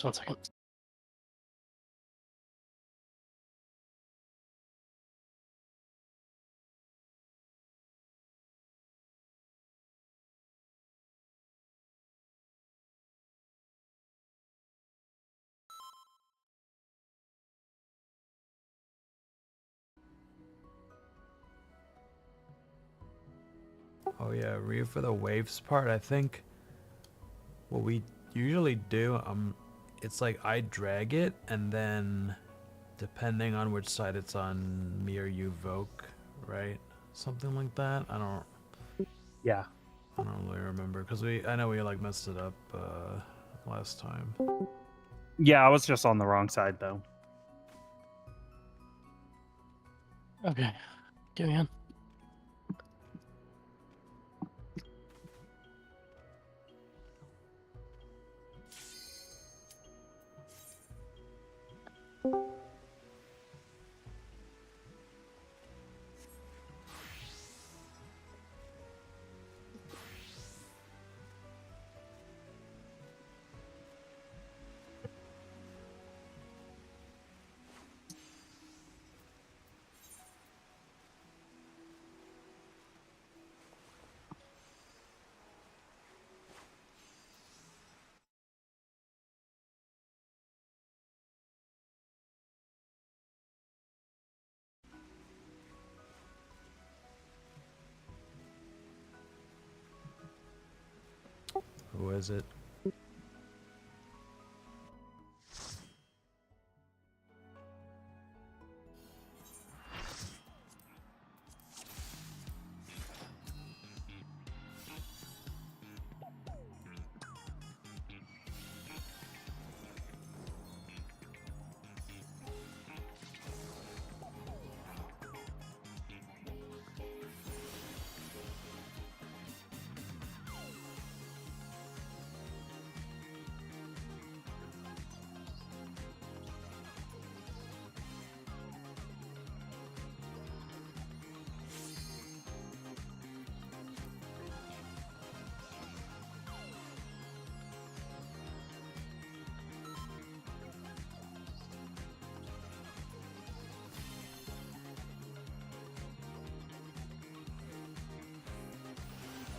Just 1 second. Oh yeah, Ryu for the waves part, I think what we usually do, it's like I drag it and then depending on which side it's on, me or you voke, right? Something like that. Yeah. I don't really remember because I know we like messed it up last time. Yeah, I was just on the wrong side though. Okay. Give me in. Who is it?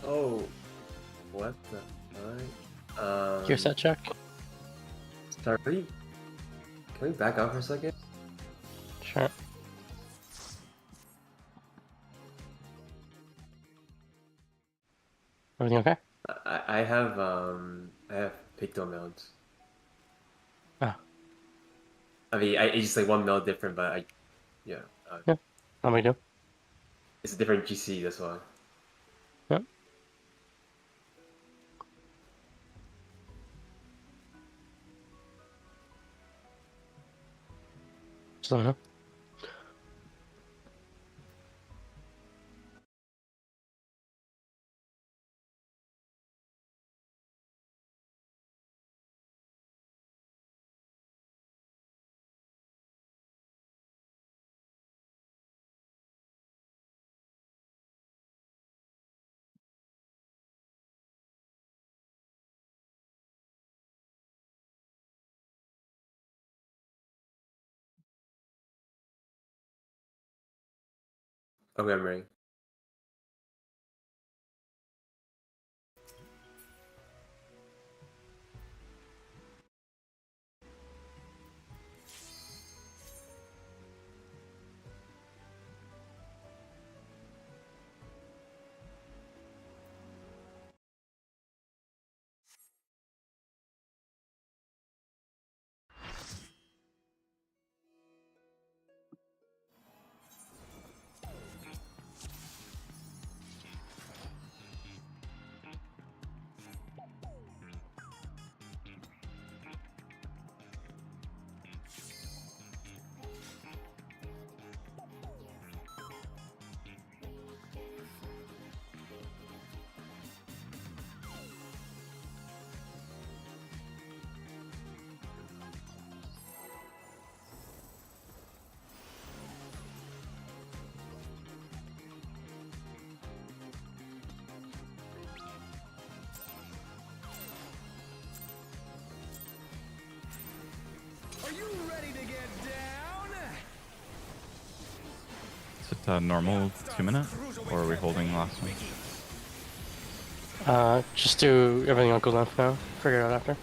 Oh, what the fuck? Gear set check. Sorry, can we back up for a second? Sure. Everything okay? I have picto mounts. Ah. I mean, it's just like one meld different, but yeah. Yeah. How we do? It's a different GC, that's why. Yeah. Just let me know. Okay, I'm ready. you ready to get down? Is it a normal 2-minute, or are we holding the last one? Just do everything on cooldown for now. Figure it out after.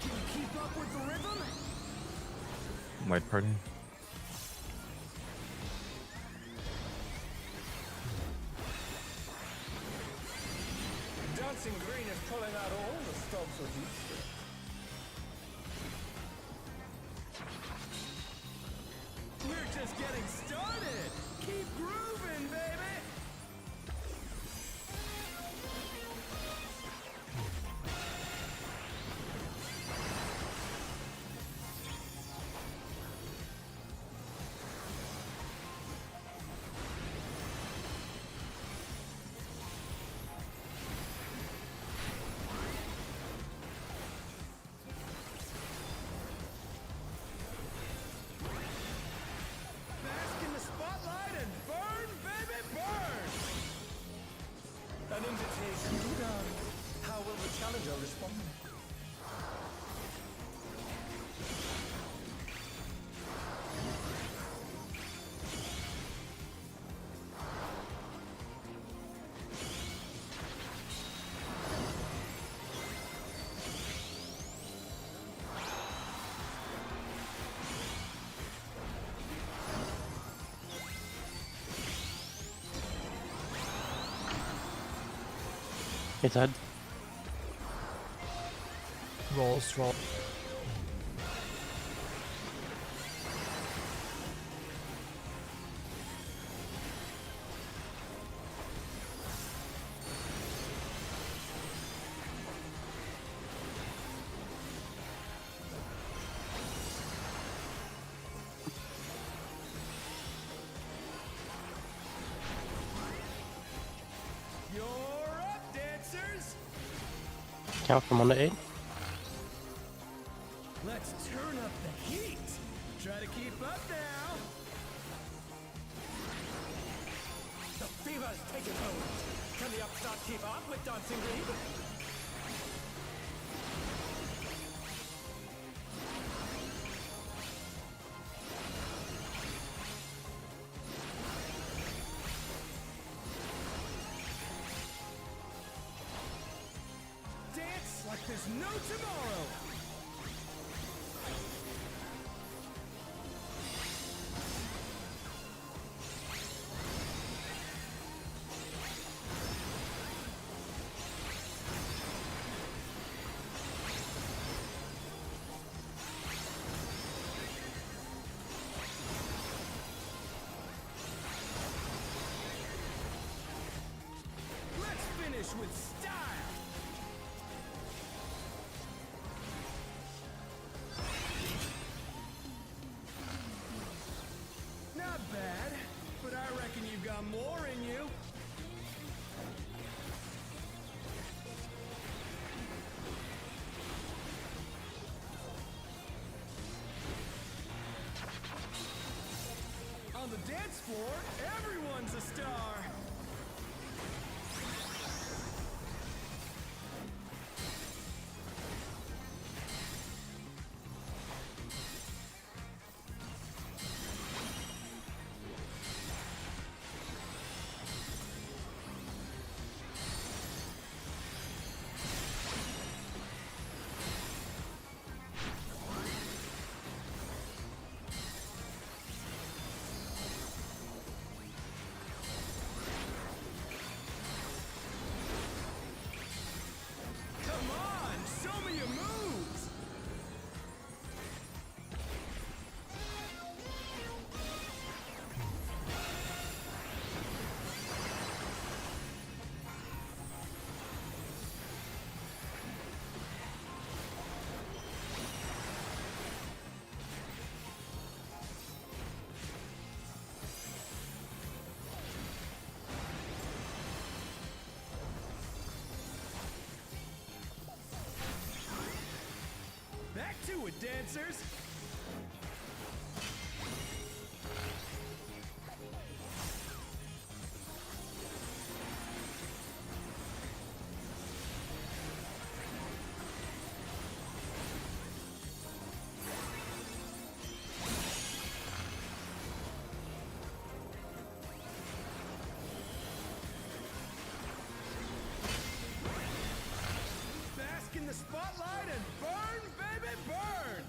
Can you keep up with the rhythm? White party? Dancing Green is pulling out all the stops with you. We're just getting started. Keep grooving, baby. Bask in the spotlight and burn, baby, burn! An invitation to dance. How will the challenger respond? It's head. Rolls, roll. You're up, dancers! Count from 1 to 8. Let's turn up the heat. Try to keep up now. The fever's taking hold. Can the upstart keep up with Dancing Green? Dance like there's no tomorrow. Let's finish with style. Not bad, but I reckon you've got more in you. On the dance floor, everyone's a star. Back to it, dancers! Bask in the spotlight and burn, baby, burn!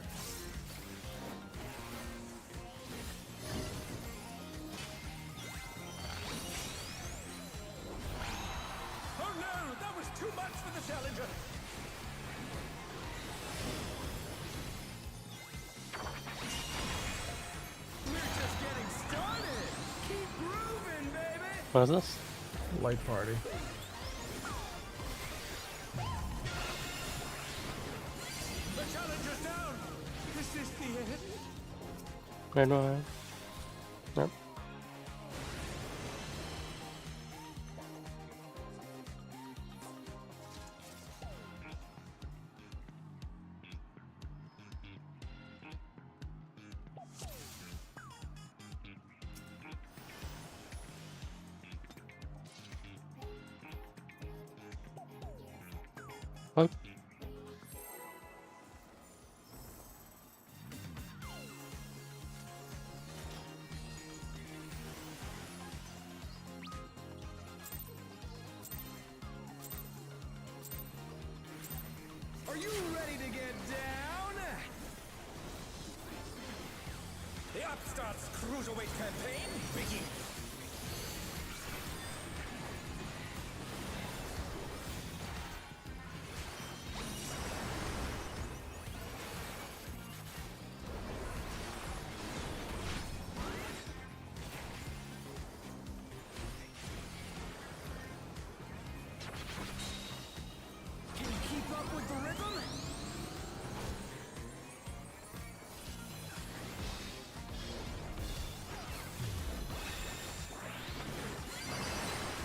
Oh no, that was too much for the challenger! We're just getting started! Keep grooving, baby! What is this? Light party. The challenger's down! Is this the end? Where do I? Nope. What? Are you ready to get down? The Upstarts Cruiserweight campaign begins. Can you keep up with the rhythm?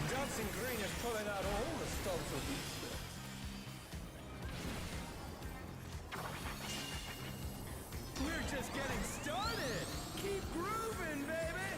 Dancing Green is pulling out all the stops of these. We're just getting started! Keep grooving, baby!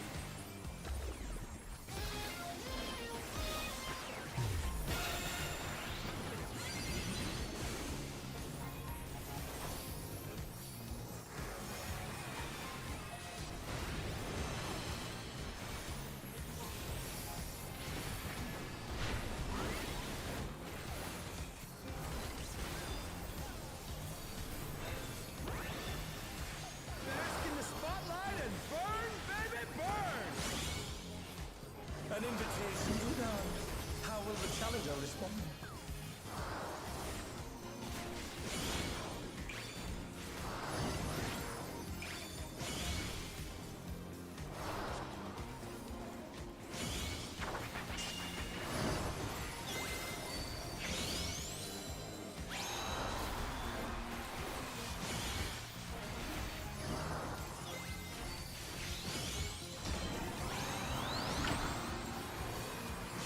Bask in the spotlight and burn, baby, burn! An invitation to dance. How will the challenger respond?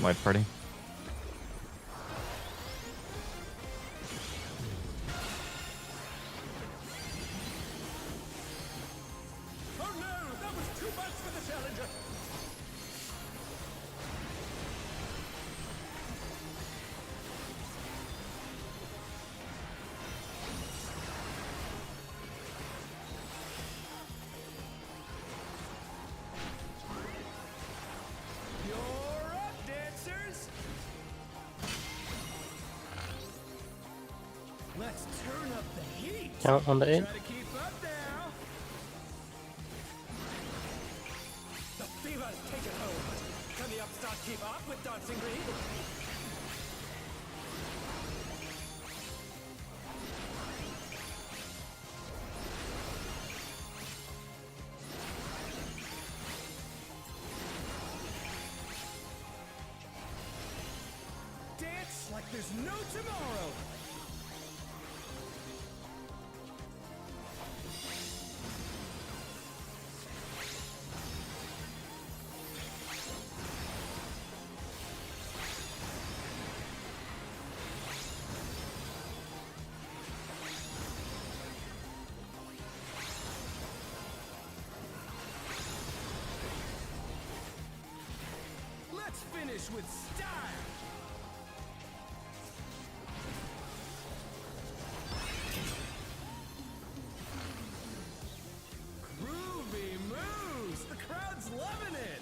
Light party. Oh no, that was too much for the challenger! You're up, dancers! Let's turn up the heat! Count on the 8. Try to keep up now! The fever's taken hold! Can the upstart keep up with Dancing Green? Dance like there's no tomorrow! finish with style. Groovy moves. The crowd's loving it.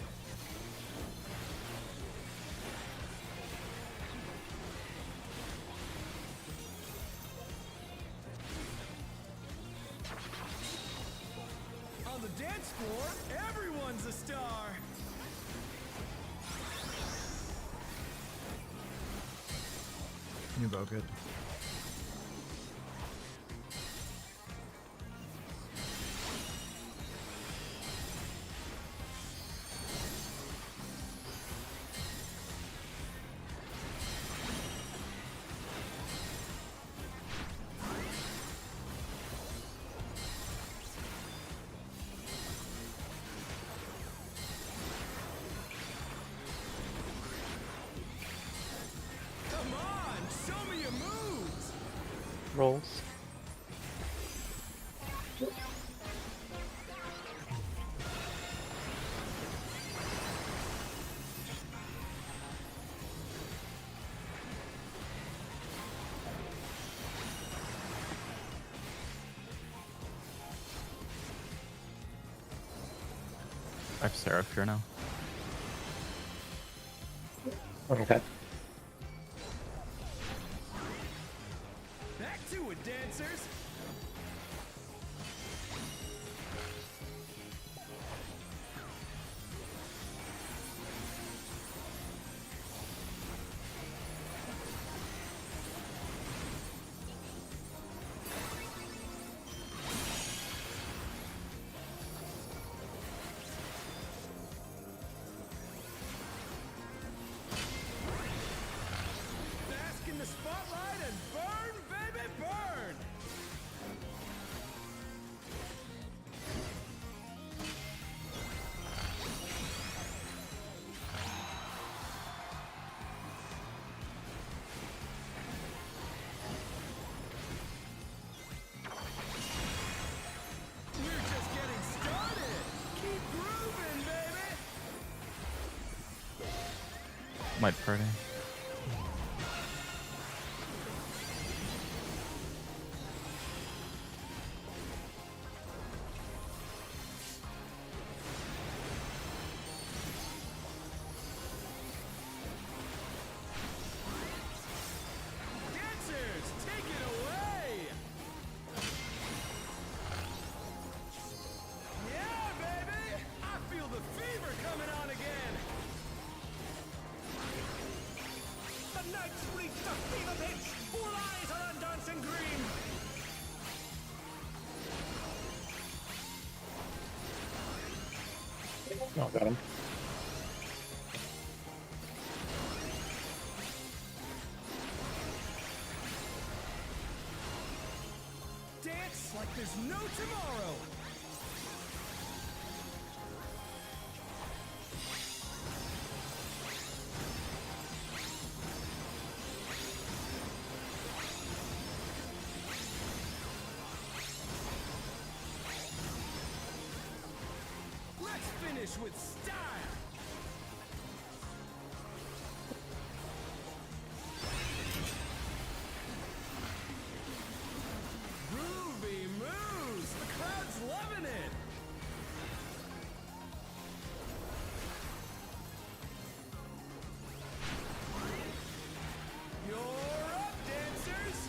On the dance floor, everyone's a star. You broke it. Come on, show me your moves. Rolls. I have Seraph here now. Okay. Back to it, dancers. Bask in the spotlight and burn, baby, burn. We're just getting started. Keep grooving, baby. Might party. Dancers, take it away. Yeah, baby. I feel the fever coming on again. The night's reached a fever pitch. All eyes are on dancing green. Oh, got him. Dance like there's no tomorrow. Let's finish with style. Groovy moves. The crowd's loving it. You're up, dancers.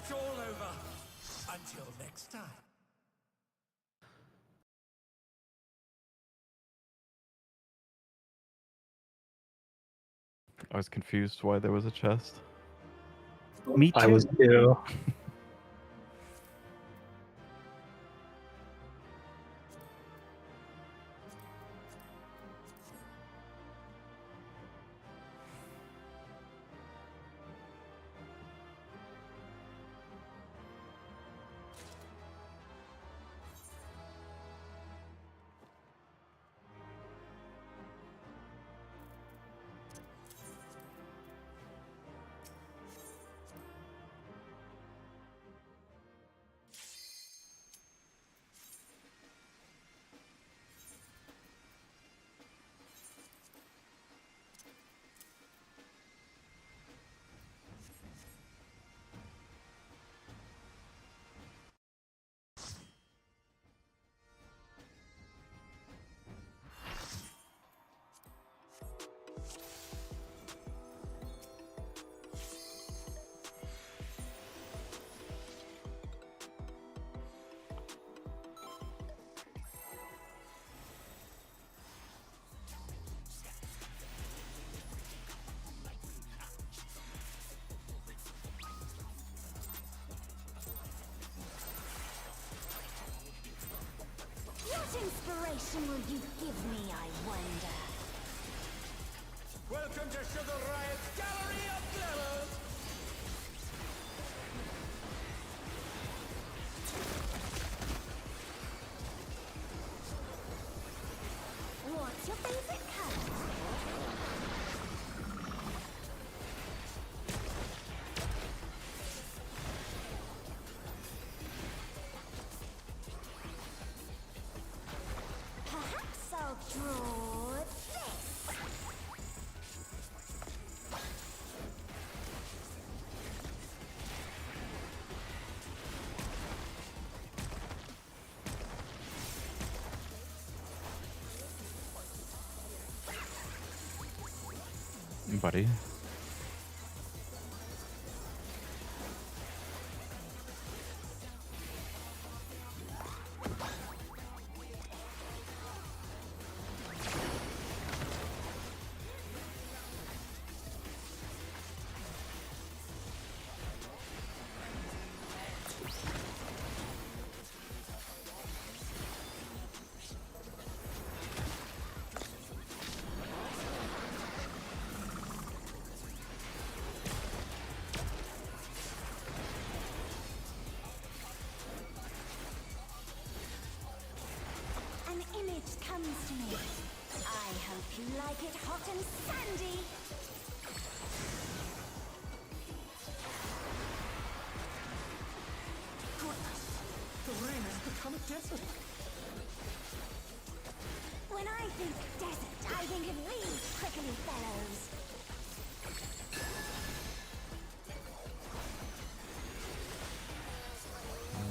it's all over. Until next time. I was confused why there was a chest. Me too. I was too. What inspiration will you give me, I wonder? Welcome to Sugar Riot's Gallery of Glamour! What's your favorite color? Perhaps I'll draw this. Buddy. An image comes to me. I hope you like it hot and sandy. Goodness, the rain has become a desert. When I think desert, I think of these prickly fellows.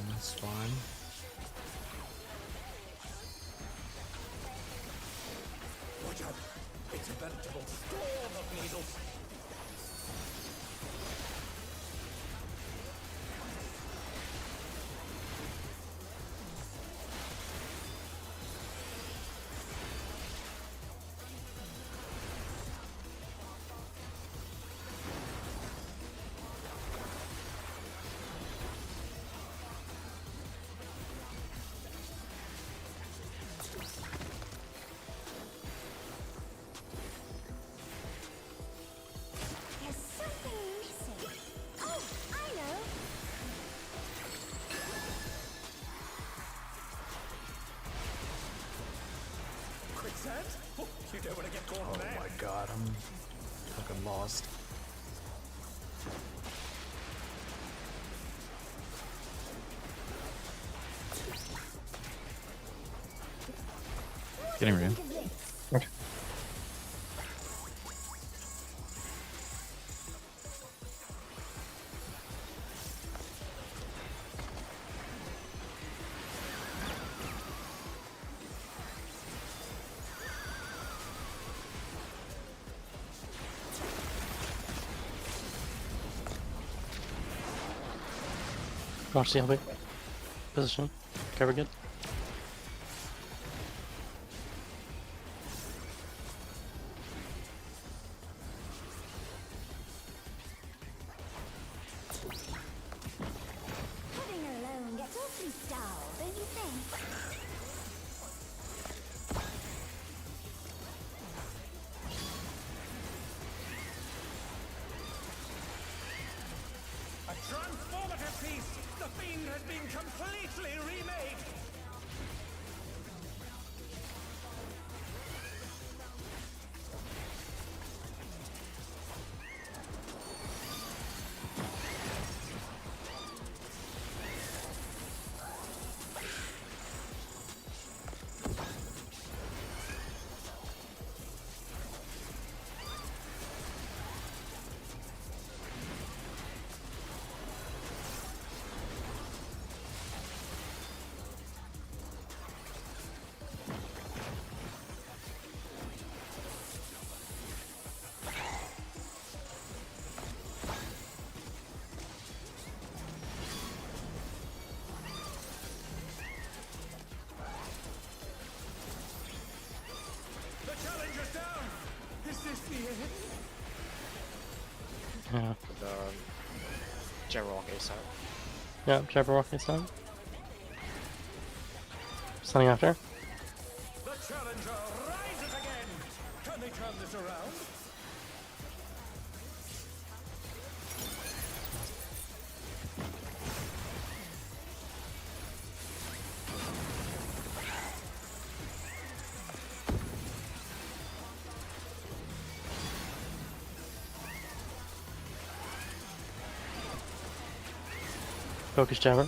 That's fine. Watch out, it's a veritable storm of needles. There's something missing. Oh, I know. Quicksand? Oh, you don't want to get caught Oh on there. my god, I'm fucking lost. Getting ready. Think of this. Watch the LB. Position. Okay, we're good. Living alone gets awfully dull, don't you think? A transformative piece! The Fiend has been completely remade! The Challenger's down! Is this the end? Yeah. The Jabberwock ace out. Yeah, Jabberwock is down. Standing after. The Challenger rises again! Can they turn this around? Focus Jabber.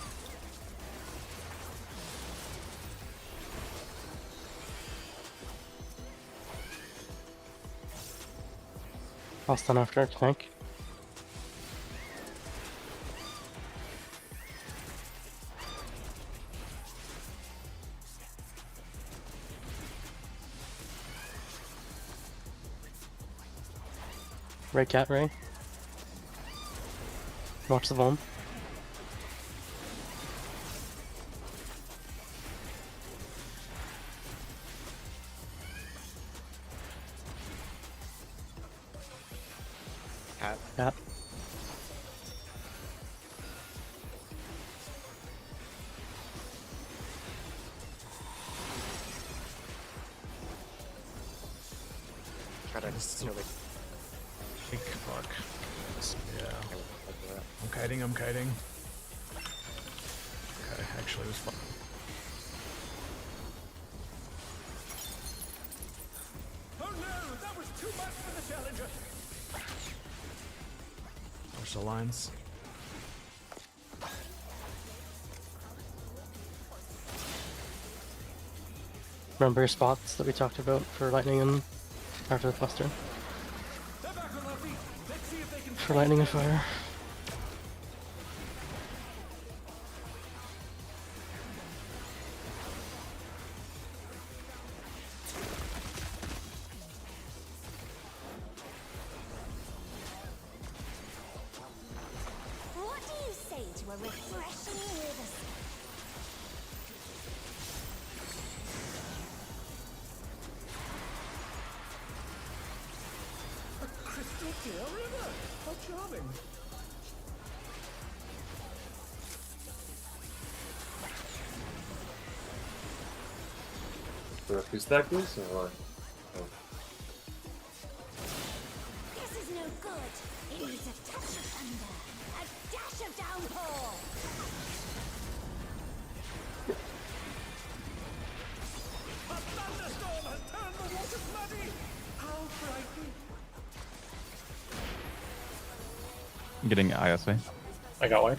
I'll stun after, tank. Ray cat ray. Watch the Vuln. Cat. Cat. Gotta This is really Fuck. Yeah. I'm kiting, I'm kiting. Okay, actually it was fun. Oh no! That was too much for the Challenger! Push the lines. Remember your spots that we talked about for lightning and after the cluster. They're back on their feet! Let's see if they can... For lightning and fire. What do you say to a refreshing river? A crystal clear river! How charming! Do I stack this or what? Oh. This is no good. It needs a touch of thunder, a dash of downpour. A thunderstorm has turned the water bloody! How frightening! I'm getting ISA. I got one.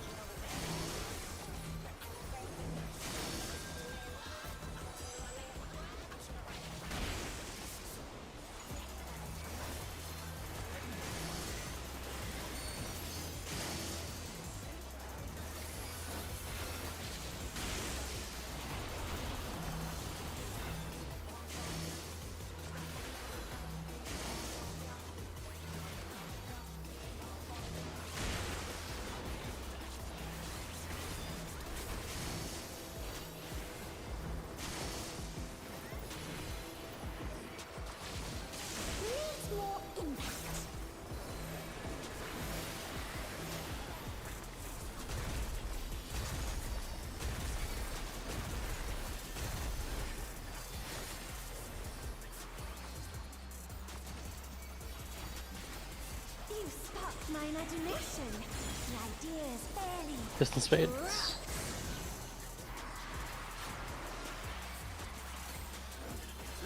My imagination. The ideas barely. Distance fades.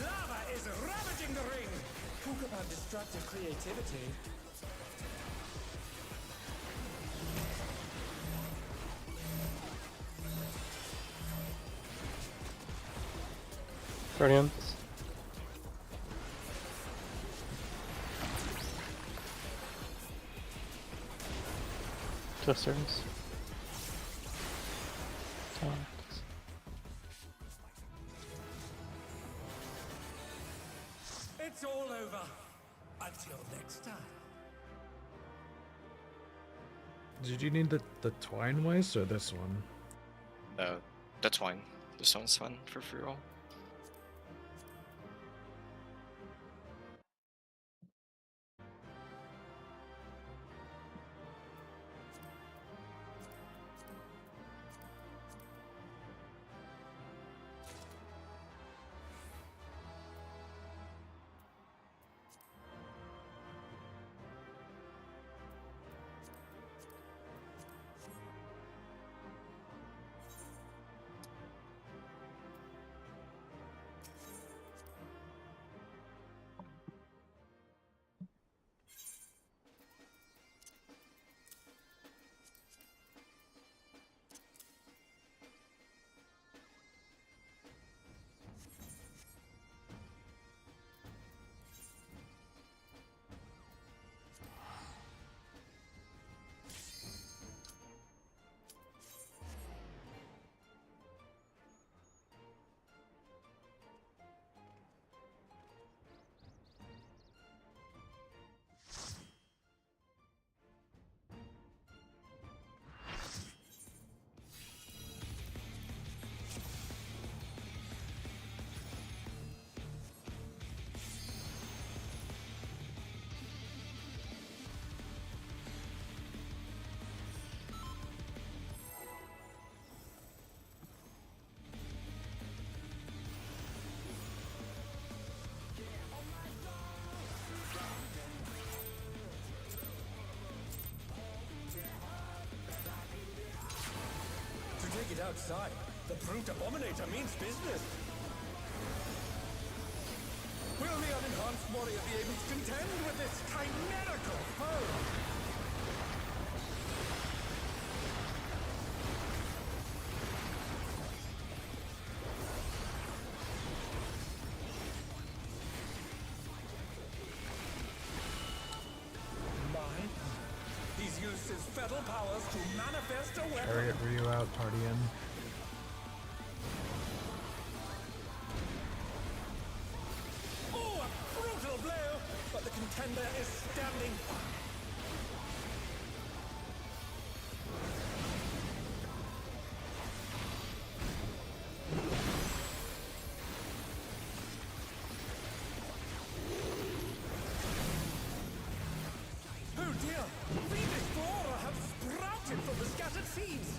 Lava is ravaging the ring. Talk about destructive creativity. Guardians. Twisters. Talks. It's all over. Until next time. Did you need the twine waste or this one? That's one. This one's fun for free roll. Take it outside. The brute abominator means business. Will the unenhanced warrior be able to contend with this chimerical foe? He's used his fatal powers to manifest a weapon. Chariot Ryu out, party in. Oh, a brutal blow! But the contender is standing fine. Oh dear! Phoenix Flora have sprouted from the scattered seeds!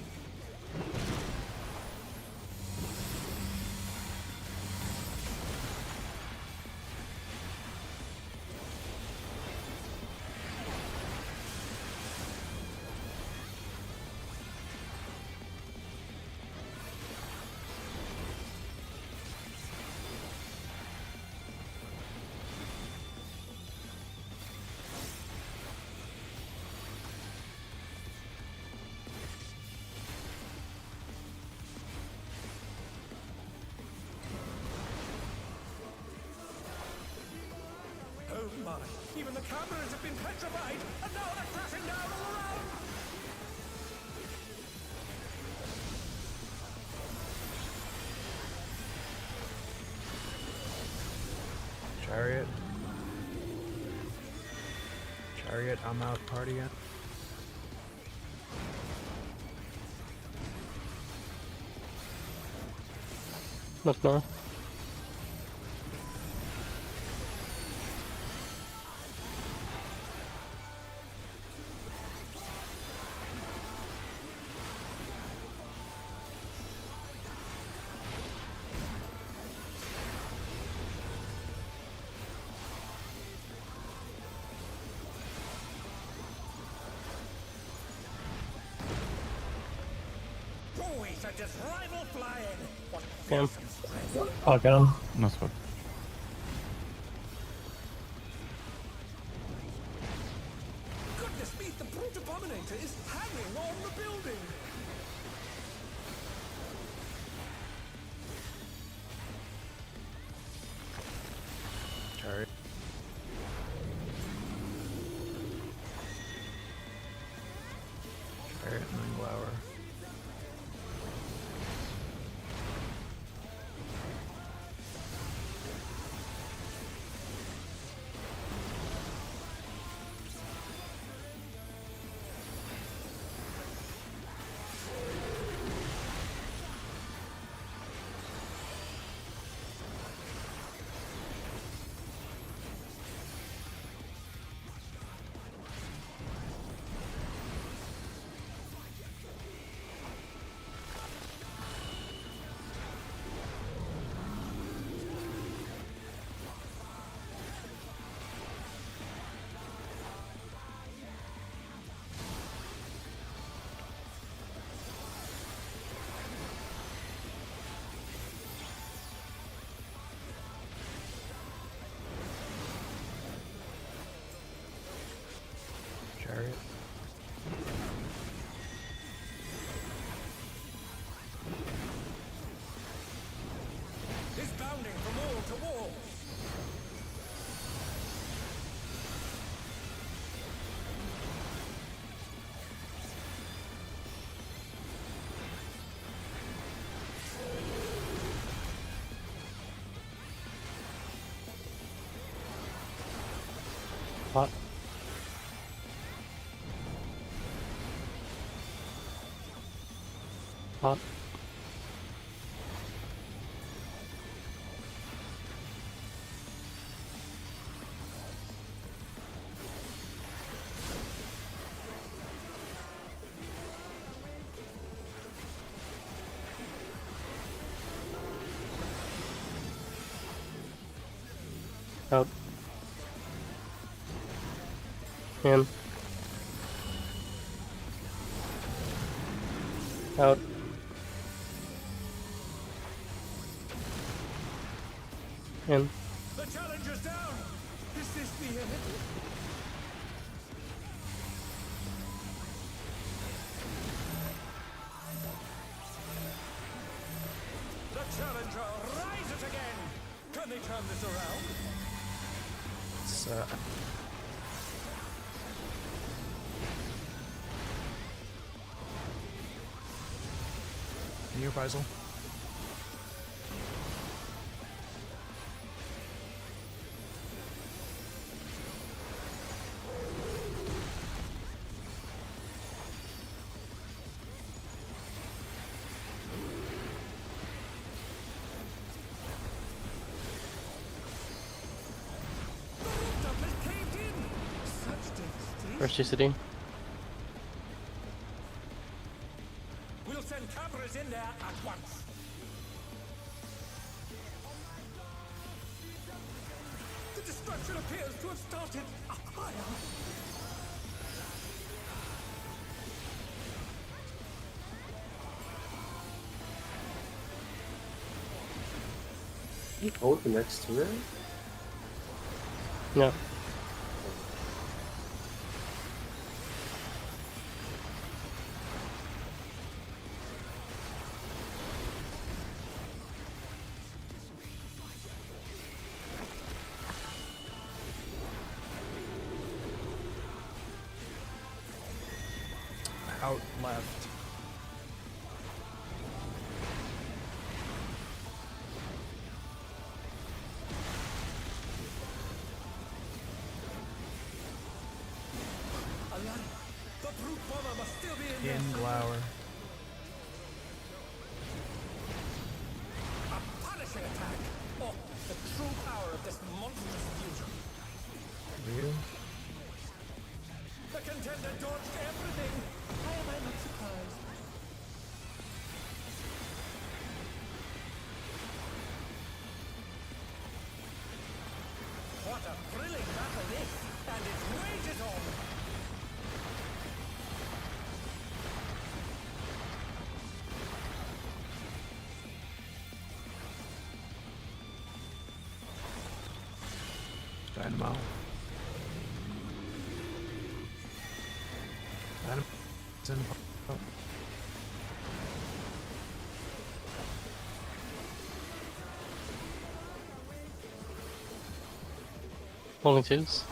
Oh my! Even the cameras have been petrified, and now they're crashing down all around! Chariot. Chariot, I'm out, party in. Left north. Let us rival flying. What Damn. fearsome strength. Oh, get him. No sweat. Goodness me, the brute abominator is hanging on the building. Chariot. Chariot and then Glower. Chariot. Is bounding from wall to wall. Hot. Hot. Out. In. Out. In. The challenger's down. Is this the end? The challenger rises again. Can they turn this around? It's, New Faisal. The rooftop has caved in. Such devastation. First GCD. We'll send cameras in there at once. The destruction appears to have started up higher. You hold the next to it? No. Out left. Alive. The brute bomber must still be in there. In Glower. A punishing attack. Oh, the true power of this monstrous fusion. Ryu. The contender dodged everything. Why am I not surprised? What a thrilling battle this, and it rages on. Dynamo. Dynamo. It's in. Oh. Only twos.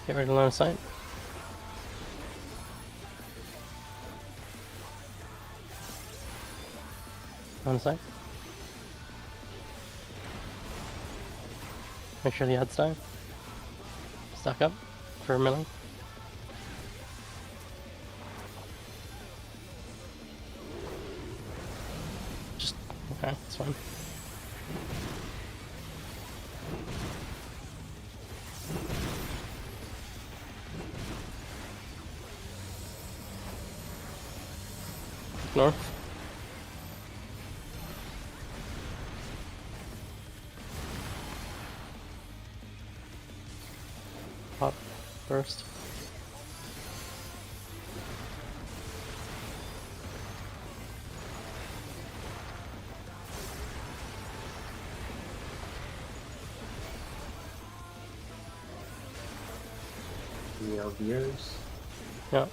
Get rid of line of sight. Line of sight. Make sure the ad's down. Stack up for milling. Just okay, that's fine. North. Pop first. Gears. Yeah.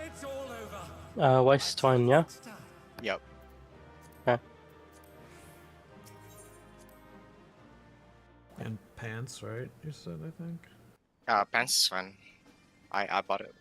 It's all over. Weiss twine, yeah? Yep. Okay. And pants, right? You said, I think. Pants is fine. I bought it.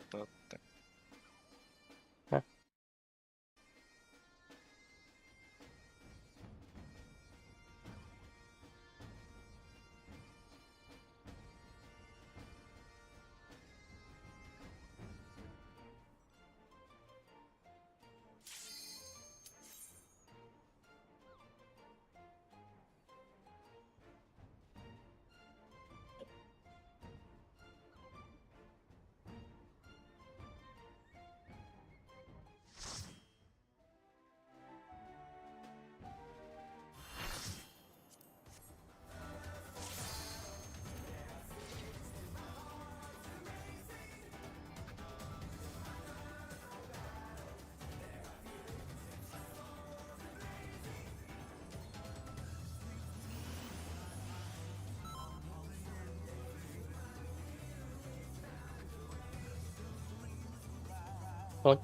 What?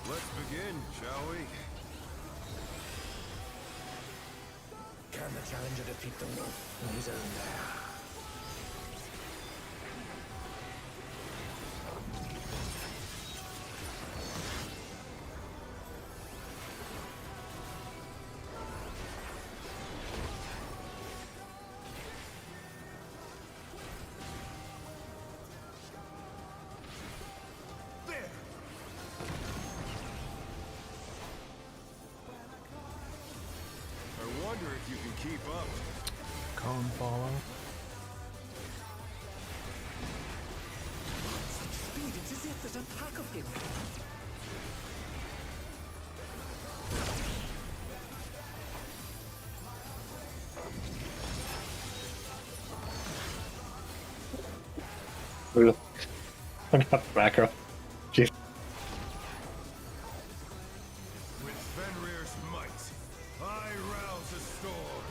Let's begin, shall we? Can the challenger defeat the wolf in his own lair? I wonder if you can keep up. Cone follow. Speed, it's as if there's a pack of him. Brutal. I'm not macro. Jeez. With Fenrir's might, I rouse a storm.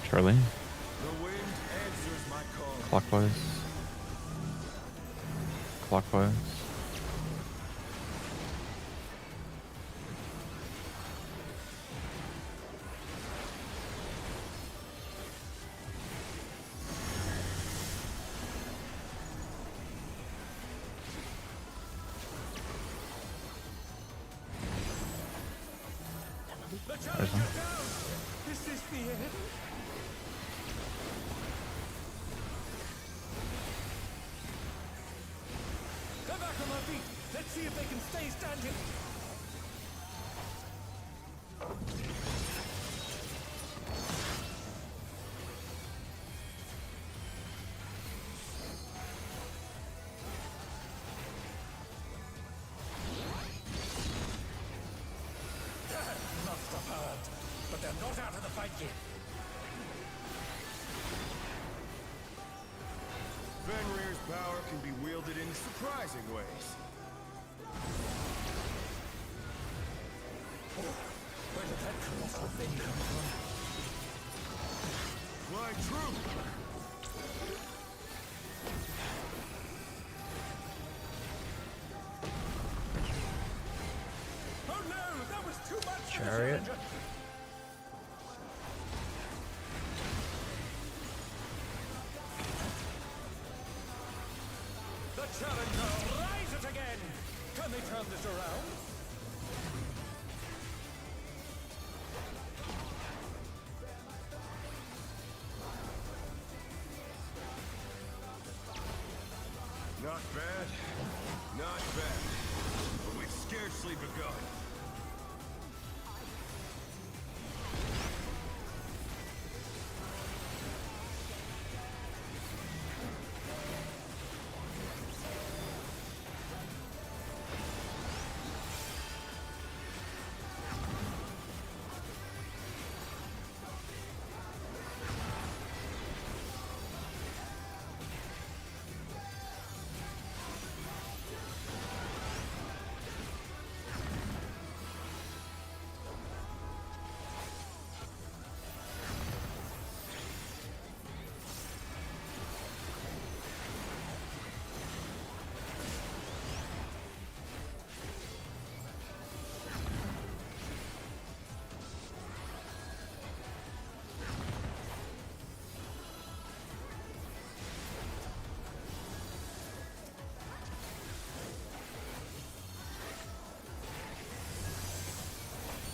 Charlie, The wind answers my call. clockwise. Clockwise. The There's challenger one. down! Is this the end? They're back on their feet. Let's see if they can stay standing. Must have heard, but they're not out of the fight yet. Fenrir's power can be wielded in surprising ways. Where did that colossal thing come from? Fly true! Oh no, that was too much for the Chariot. challenger. The challenger rises again. Can they turn this around? Not bad. Not bad. But we've scarcely begun.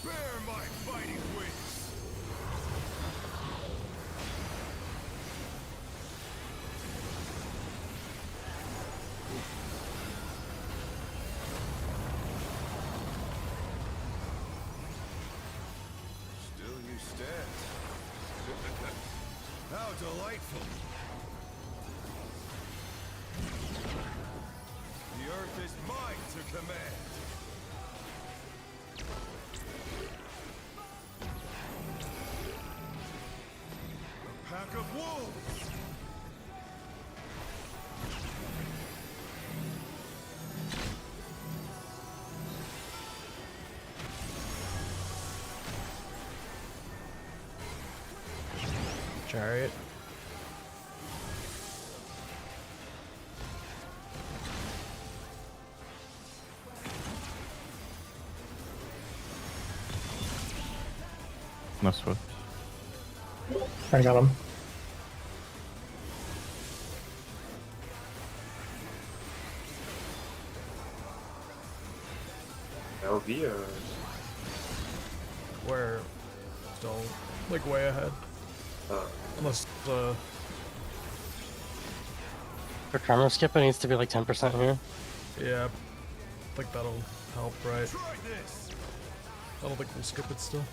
Bear my fighting wings! Still you stand. How delightful! The earth is mine to command! A pack of wolves! Chariot. No swift. I got him. LV or We're still like way ahead. Unless For Tremor Skip, it needs to be like 10% here. yeah, I think that'll help, right? Try this! I don't think we'll skip it still.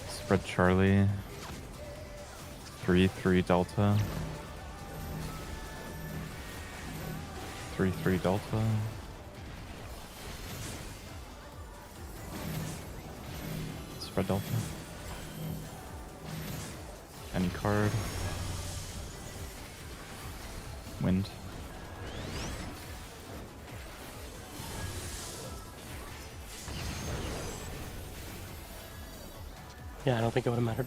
Spread Charlie. 3-3 Delta. 3-3 Delta. Spread Delta. Any card. Wind. Yeah, I don't think it would have mattered.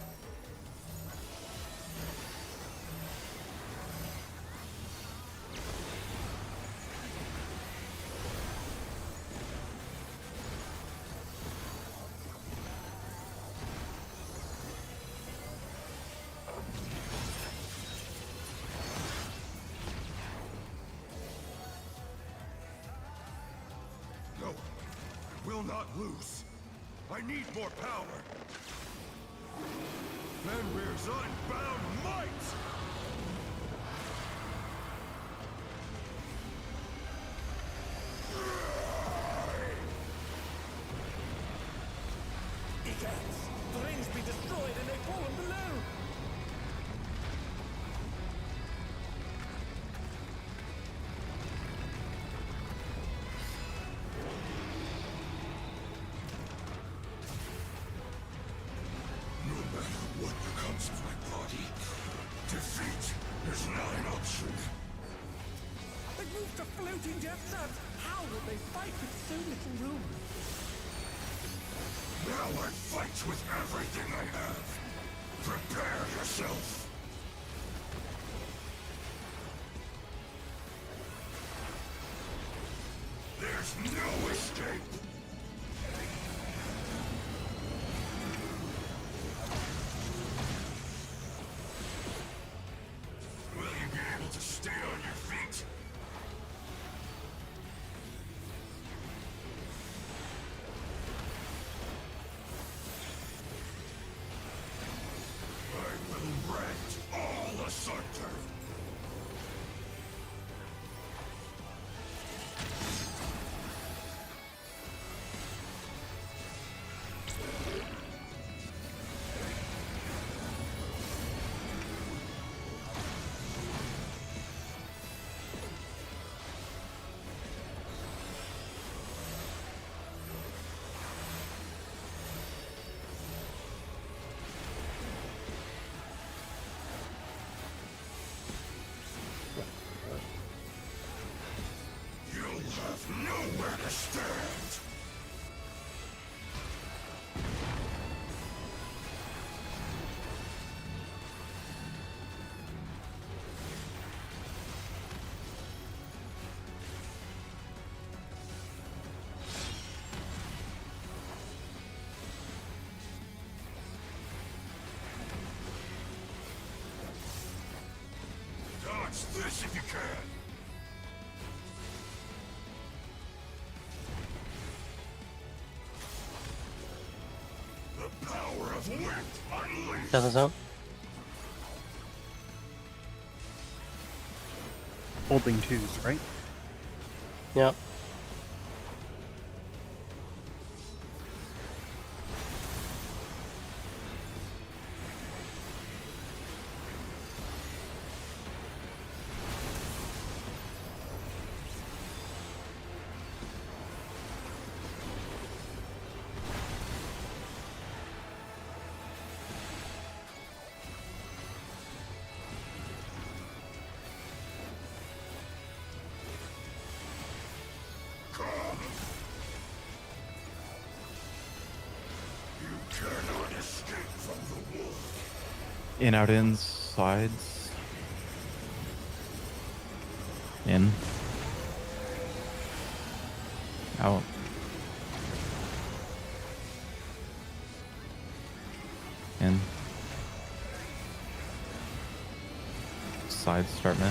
will not lose. I need more power. Fenrir's unbound might! Egans! The rings be destroyed and they fallen below! No matter what becomes of my body, defeat is not an option. They moved to floating death traps! How will they fight with so little room? Now I fight with everything I have. Prepare yourself. There's no escape. Will you be able to stay on your feet? I will rend all asunder. You'll have nowhere to stand. Dodge this if you can. The power of wind unleashed. Doesn't sound. Holding twos, right? Yep. Come. You cannot escape from the wolf. In, out, in, sides. In. Out. In. Sides start mid.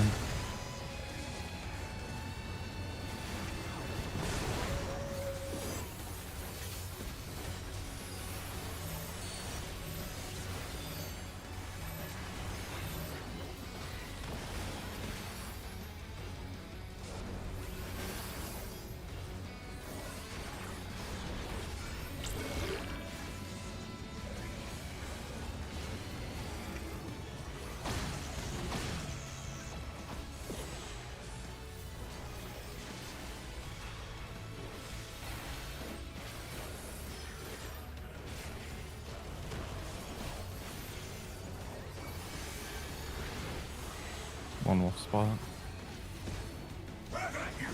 One wolf spot. Back at you.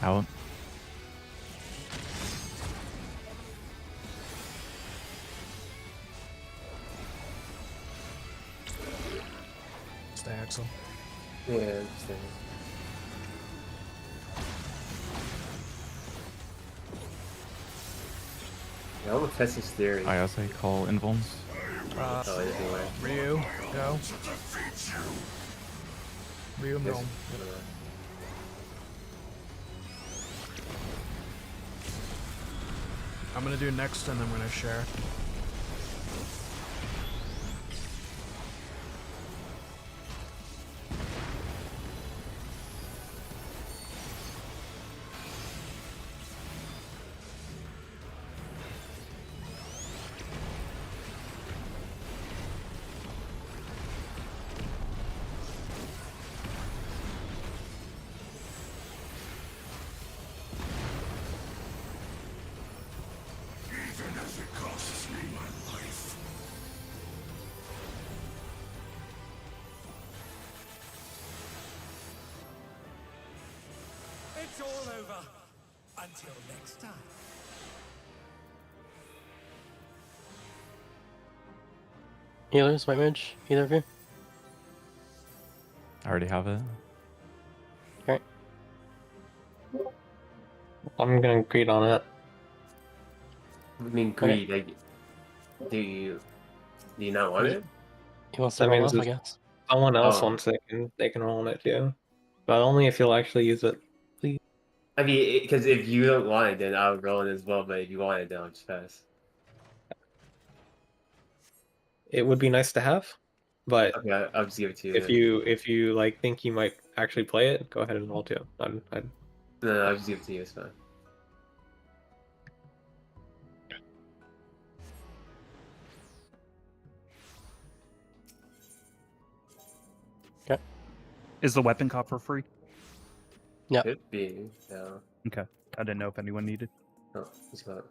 Out. Stay, Axel. Yeah, I understand. Yeah, I'm gonna test his theory. I also call invulns. Uh, Oh, anyway. Ryu, go. Ryu, Yes. no. I'm gonna do next and then we're gonna share. Even as it costs me my life. It's all over. Until next time. Healers, white mage, either of you? I already have it. Okay. I'm gonna greed on it. I mean, greed. Like, do you not want it? He wants to That roll means off, I if guess. someone else Oh. wants it, they can roll on it too. But only if you'll actually use it. I mean, because if you don't want it, then I'll roll it as well. But if you want it, then I'll just pass. It would be nice to have, but Okay, I'll just give it to you. if you like think you might actually play it, go ahead and roll too. No, I'll just give it to you. It's fine. Is the weapon cop for free? Yep. Could be. No. Okay. I didn't know if anyone needed. No, it's not.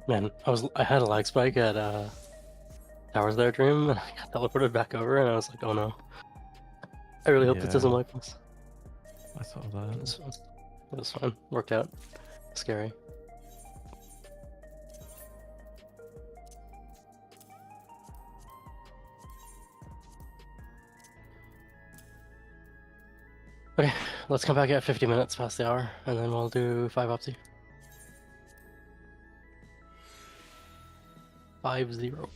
Man, I had a lag spike at Towers There Dream, and I got teleported back over, and I was like, oh no. I really hope this doesn't Yeah. like this. I saw that. It was fine. Worked out. Scary. Okay, let's come back at 50 minutes past the hour, and then we'll do 5 Opti. 5-0.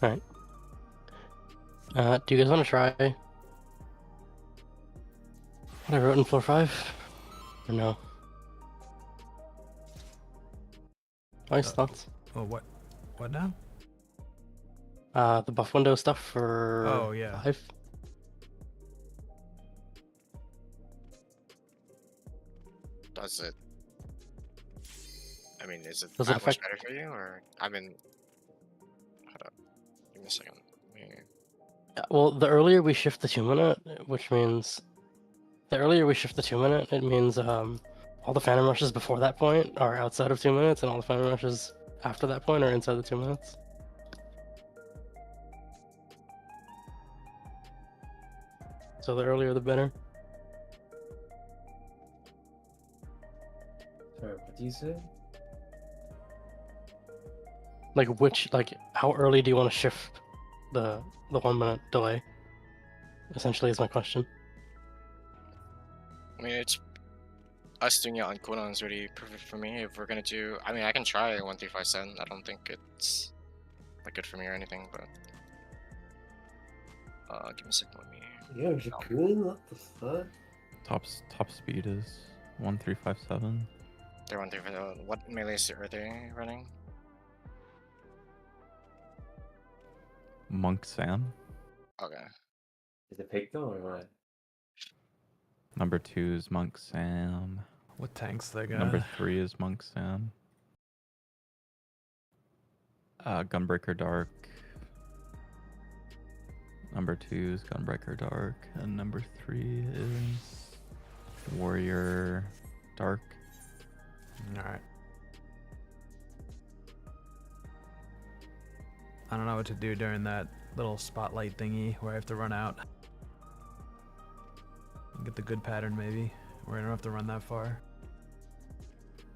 Alright. Do you guys want to try what I wrote in floor 5? Or no? Nice thoughts. Oh, what? What now? The buff window stuff for Oh, yeah. 5. Does it? I mean, is it Does it that much affect- better for you, or I mean, hold up, give me a second. Well, the earlier we shift the 2-minute, which means the earlier we shift the 2-minute, it means all the phantom rushes before that point are outside of 2 minutes, and all the phantom rushes after that point are inside the 2 minutes. So the earlier the better. Sorry, what do you say? Like how early do you want to shift the 1-minute delay? Essentially is my question. I mean, it's us doing it on cooldown is really perfect for me. If we're gonna do, I mean, I can try 1357. I don't think it's like good for me or anything, but give me a second with me. Yo, Dragoon, what the fuck? Top speed is 1357. They're 1357. What melees are they running? Monk Sam. Okay. Is it Pigto or what? Number 2 is Monk Sam. What tanks they got? Number 3 is Monk Sam. Gunbreaker Dark. Number 2 is Gunbreaker Dark, and number 3 is Warrior Dark. Alright. I don't know what to do during that little spotlight thingy where I have to run out. Get the good pattern maybe, where I don't have to run that far.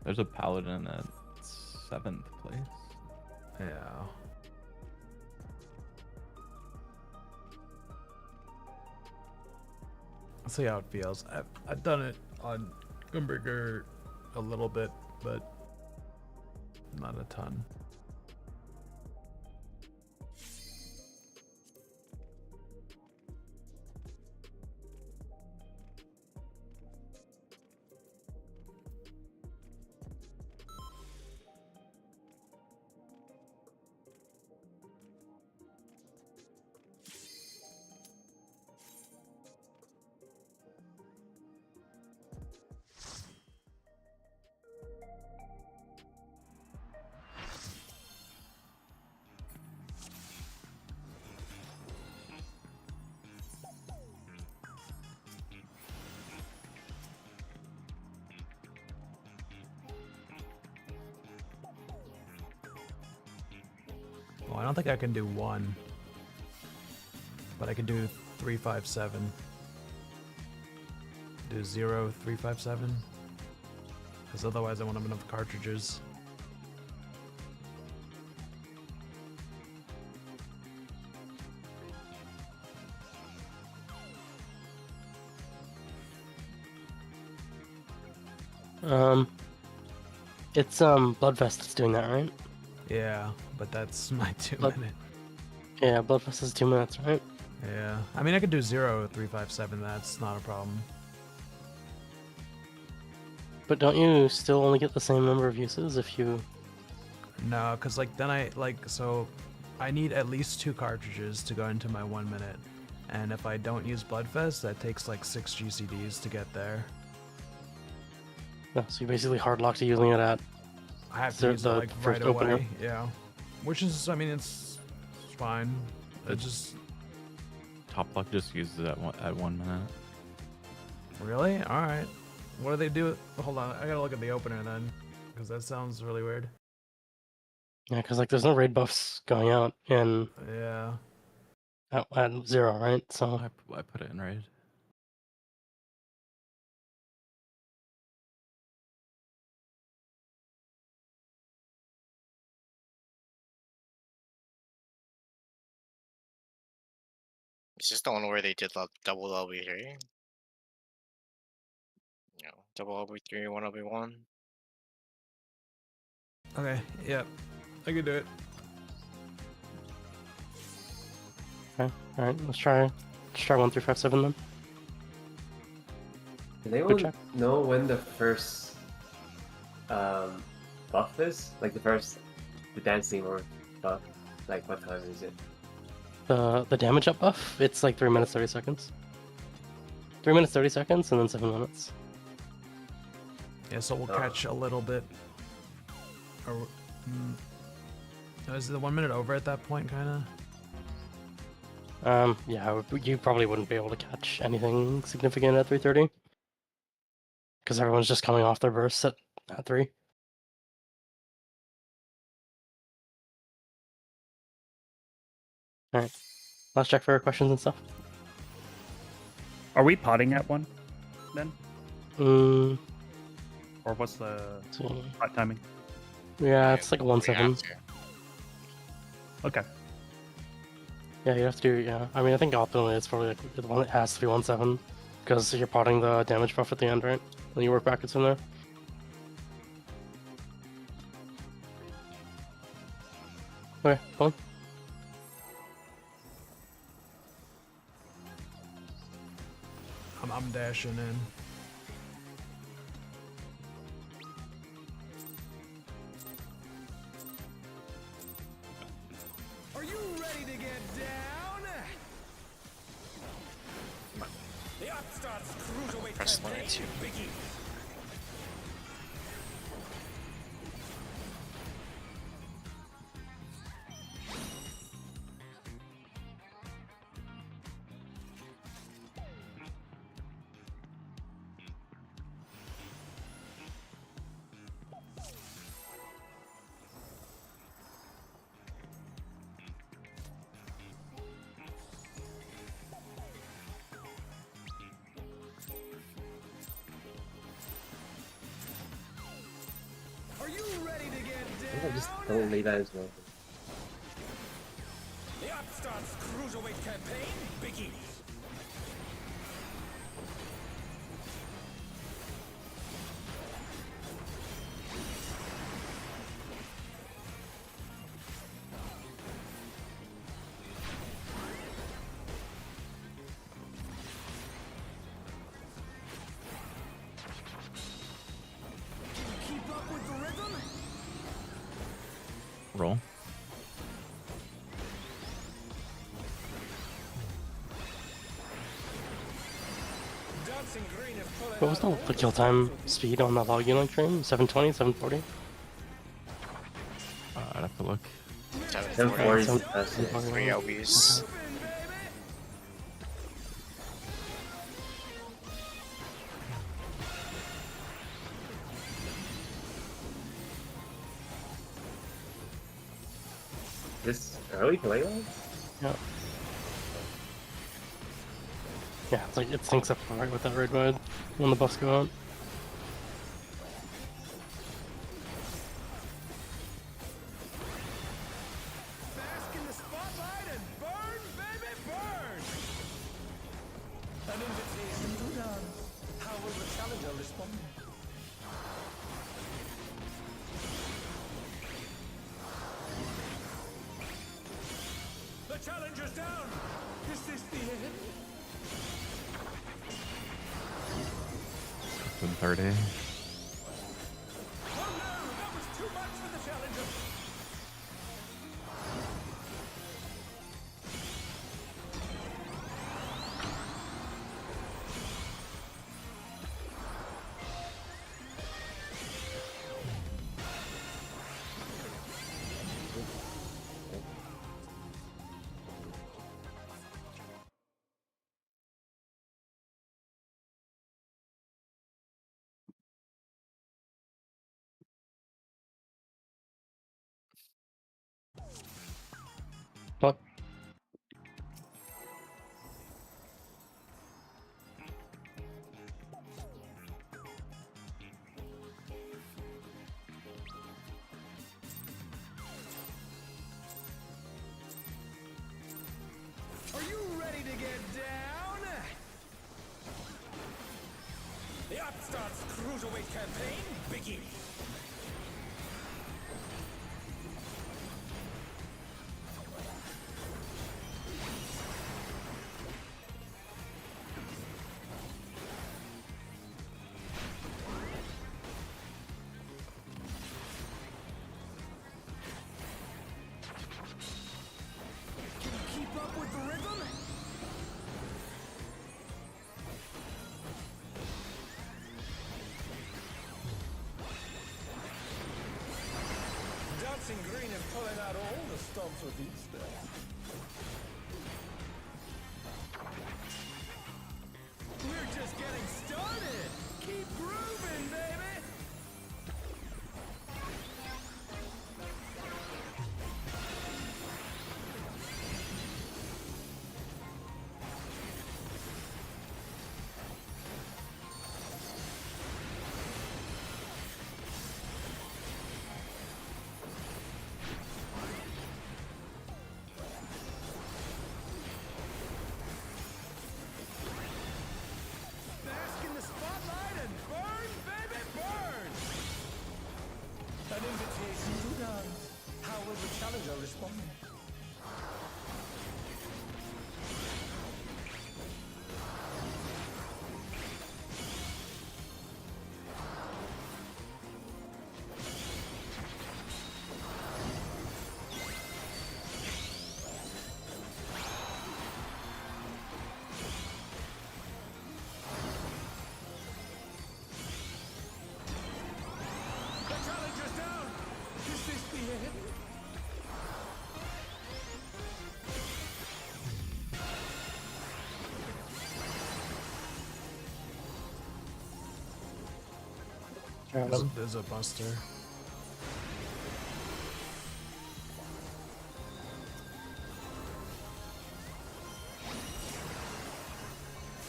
There's a Paladin at 7th place. Yeah. Let's see how it feels. I've done it on Gunbreaker a little bit, but not a ton. Well, I don't think I can do 1, but I can do 357. Do 0, 357. Because otherwise I won't have enough cartridges. It's Bloodfest that's doing that, right? Yeah, but that's my 2 Blood- minute. Yeah, Bloodfest is 2 minutes, right? Yeah. I mean, I could do 0, 357. That's not a problem. But don't you still only get the same number of uses if you... No, because like then so I need at least 2 cartridges to go into my 1 minute. And if I don't use Bloodfest, that takes like 6 GCDs to get there. No, so you basically hardlock to using it at... I have to The- use it the like first right away. opener. Yeah. Which is, I mean, it's fine. It just... Top Luck just uses it at 1 minute. Really? Alright. What do they do? Hold on, I gotta look at the opener then. Because that sounds really weird. Yeah, because like there's no raid buffs going out in Yeah. at 0, right? So I put it in raid. It's just the one where they did double LB3. You know, double LB3, 1 LB1. Okay, yep. I can do it. Okay. All right. Let's try 1357 then. Does anyone check. know when the first buff is? Like the dancing or buff? Like what time is it? The damage up buff. It's like 3 minutes 30 seconds. 3 minutes 30 seconds and then 7 minutes. Yeah, so we'll Oh. catch a little bit. Or, is the 1 minute over at that point, kind of? Yeah, you probably wouldn't be able to catch anything significant at 3:30 because everyone's just coming off their bursts at 3. All right. Let's check for questions and stuff. Are we potting at 1 then? Mm, Or what's the so, pot timing? yeah, it's like a We have 1-7. to. Okay. Yeah, you have to do. Yeah, I mean, I think ultimately it's probably like the one that has to be 1-7 because you're potting the damage buff at the end, right? Then you work backwards from there. Okay, go on. I'm dashing in. Are you ready to get down? The Upstarts Cruiserweight Press campaign line 2. begins. Are you ready to get I think I down? just don't lay that as well. The Upstarts Cruiserweight campaign begins. Can you keep up with the rhythm? Roll. Dancing Green is pulling What was out the kill time speed on that login link stream? 720, 740? I'd have to look. 740 is Some- the best. some- 3 LBs. moving, baby. This early play line? Yeah. Yeah, it's like it syncs up right with that raid mode when the buffs go out. Bask in the spotlight and burn, baby, burn! An invitation to dance. How will the challenger respond? The challenger's down! Is this the end? 730. Oh no! That was too much for the challenger! What? Are you ready to get down? The Upstarts Cruiserweight campaign begins. dancing green and pulling out all the stops with these spells. We're just getting started. Keep grooving, baby. Bask in the spotlight and burn, baby, burn! An invitation to dance. How will the challenger respond? The challenger's down! Is this the end? There's a buster.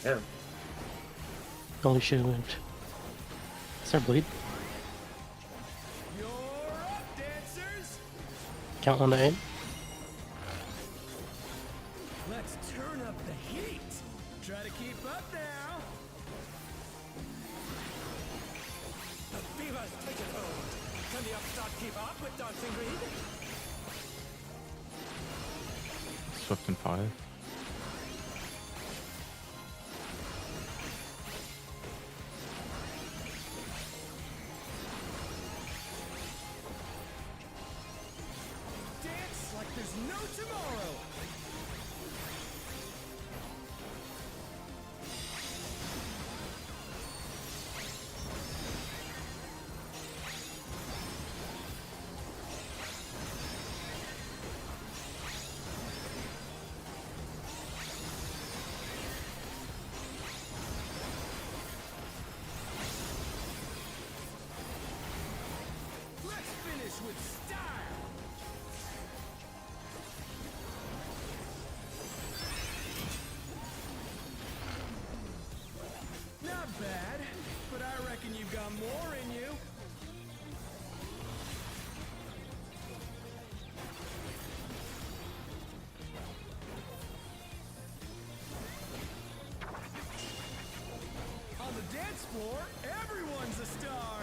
Yeah. Holy shit, it moved. Is there bleed? You're up, dancers! Count 1 to 8. Let's turn up the heat! Try to keep up now! The fever's taken hold! Can the upstart keep up with Dancing Green? Swift and 5. Dance like there's no tomorrow! Let's finish with style! Not bad, but I reckon you've got more in you. On the dance floor, everyone's a star.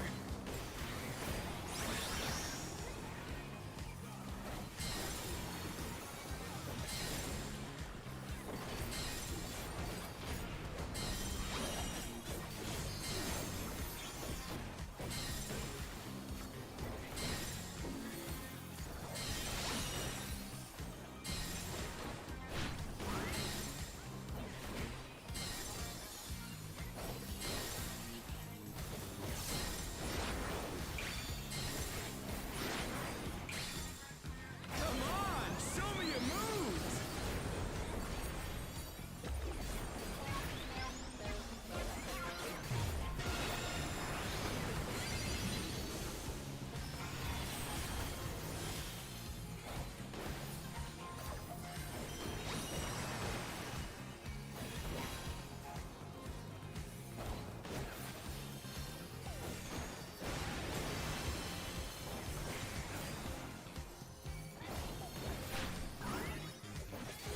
Come on, show me your moves!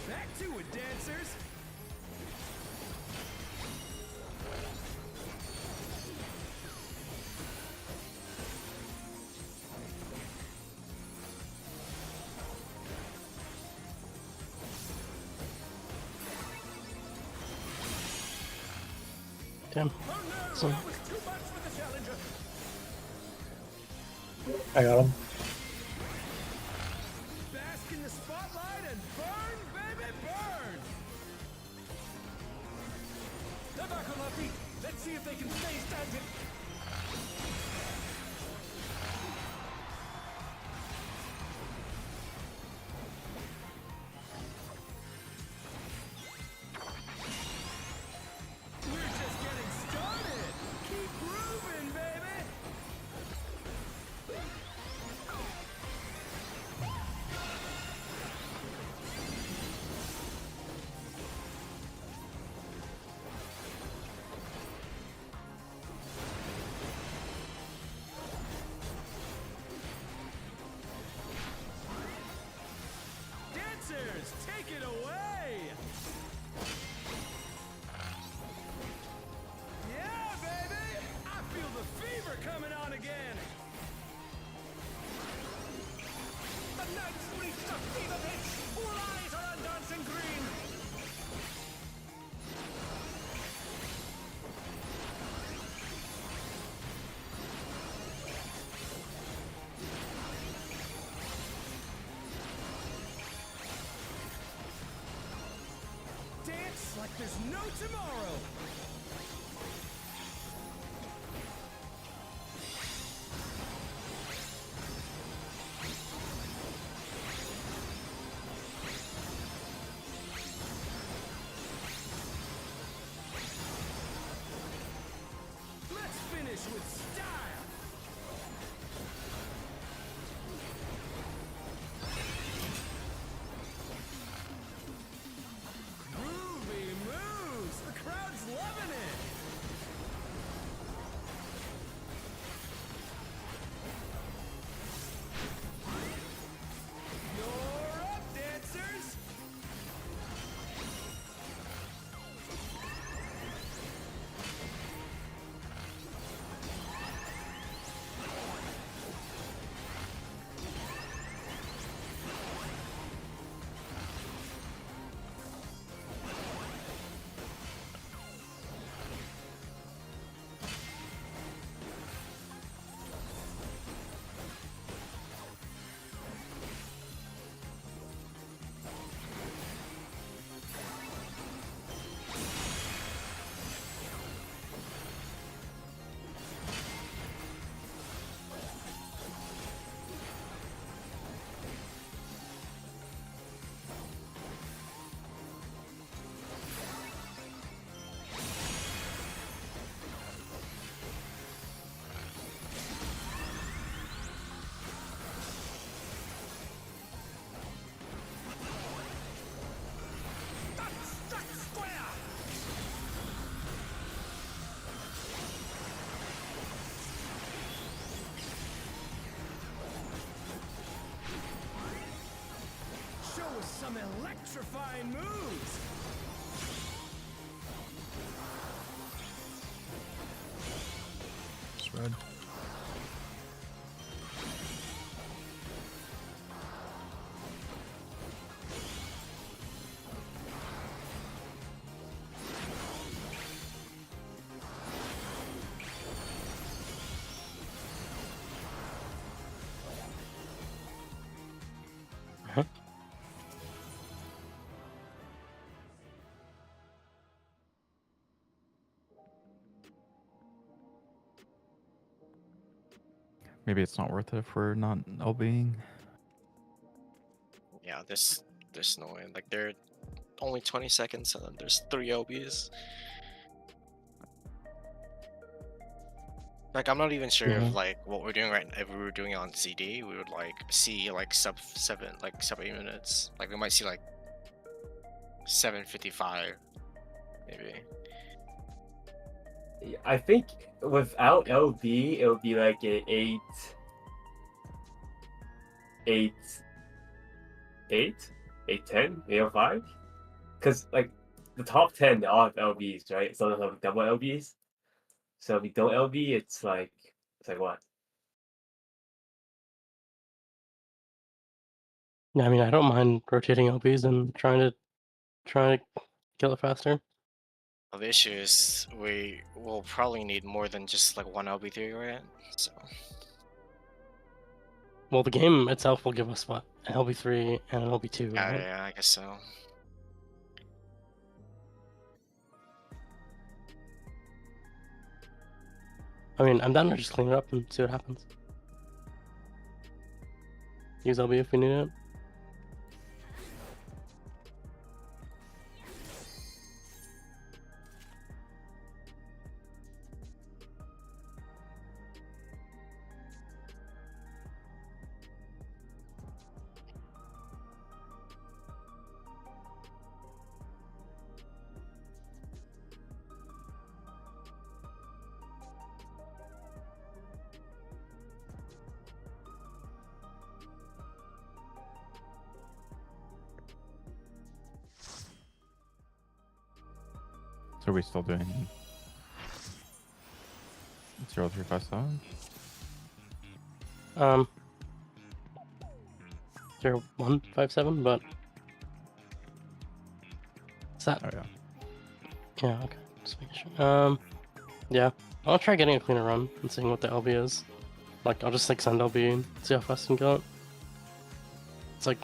Back to it, dancers! Damn. Oh no, So- that was too much for the challenger! I got him. Bask in the spotlight and burn, baby, burn! They're back on their feet. Let's see if they can stay standing. like there's no tomorrow. Let's finish with style. Groovy moves. The crowd's loving it. You're up, dancers. Show us some electrifying moves. Spread. Maybe it's not worth it if we're not LBing. Yeah, there's no way. Like they're only 20 seconds and then there's 3 LBs. Like I'm not even sure if like what we're doing right now, if we were doing it on CD, we would like see like sub 8 minutes. Like we might see like 7:55 maybe. I think without LB, it would be like a 10, 805. Because like the top 10 they all have LBs, right? Some of them have double LBs. So if you don't LB, it's like what? Yeah, I mean, I don't mind rotating LBs and trying to kill it faster. Well, the issue is we will probably need more than just like one LB3, right? So Well, the game itself will give us what, an LB3 and an LB2, yeah, right? yeah, I guess so. I mean, I'm down to just clean it up and see what happens. Use LB if we need it. So are we still doing 0357? 0157, but is that? Oh yeah. Yeah, okay. Just making sure. Yeah, I'll try getting a cleaner run and seeing what the LB is. Like, I'll just like send LB and see how fast I can kill it. It's like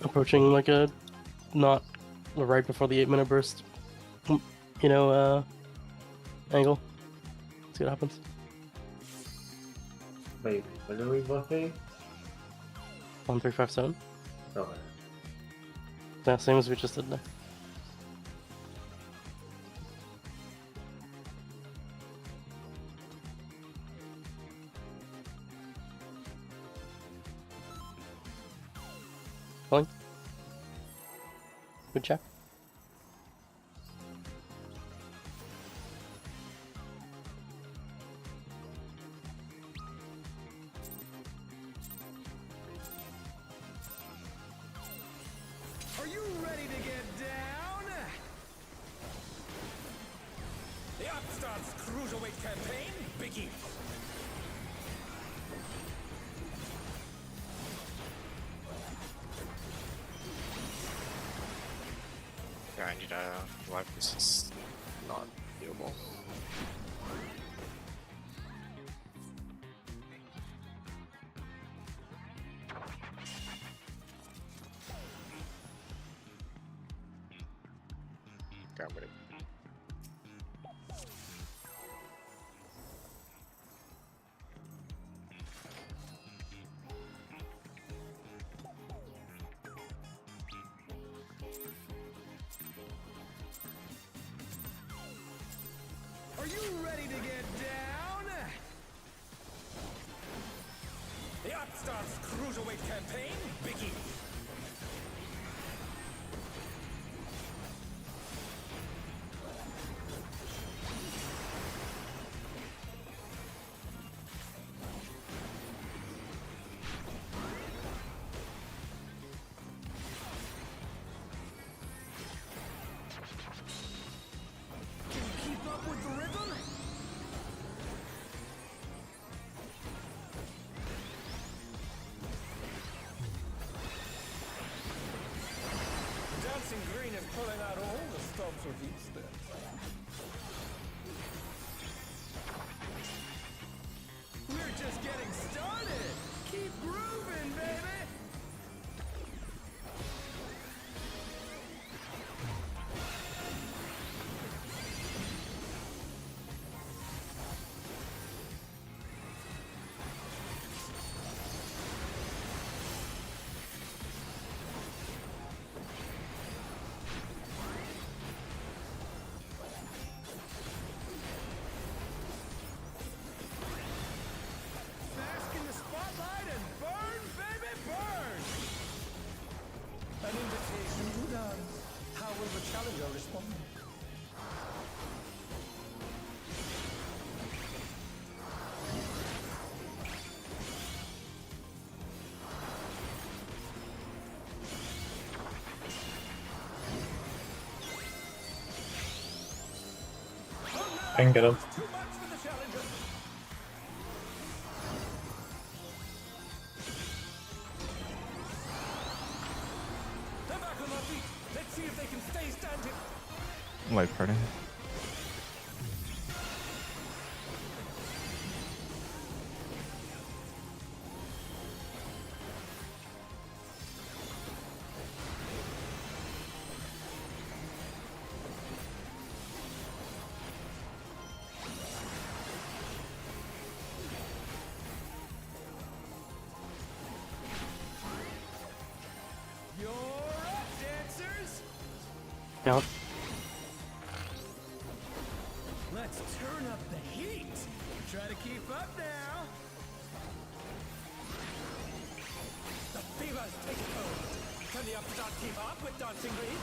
approaching like a not right before the 8-minute burst, you know, angle. See what happens. Wait, when are we buffing? 1357. Okay. Yeah, same as we just did there. Calling. Good check. Are you ready to get down? The Upstarts Cruiserweight campaign begins. Yeah, I need a life. This is not doable. Okay, I'm ready. Are you ready to get down? The Upstarts Cruiserweight campaign begins. Can you keep up with the rhythm? Dancing Green is pulling out all the stops with each step. We're just getting started. Keep grooving, baby. Bask in the spotlight and burn, baby, burn! An invitation to dance. How will the challenger respond? I can get him. Too much for the challenger. They're back on their feet. Let's see if they can stay standing. Light party. You're up, dancers. Count. Let's turn up the heat. Try to keep up now. The fever's taking hold. Can the Upstart keep up with Dancing Green?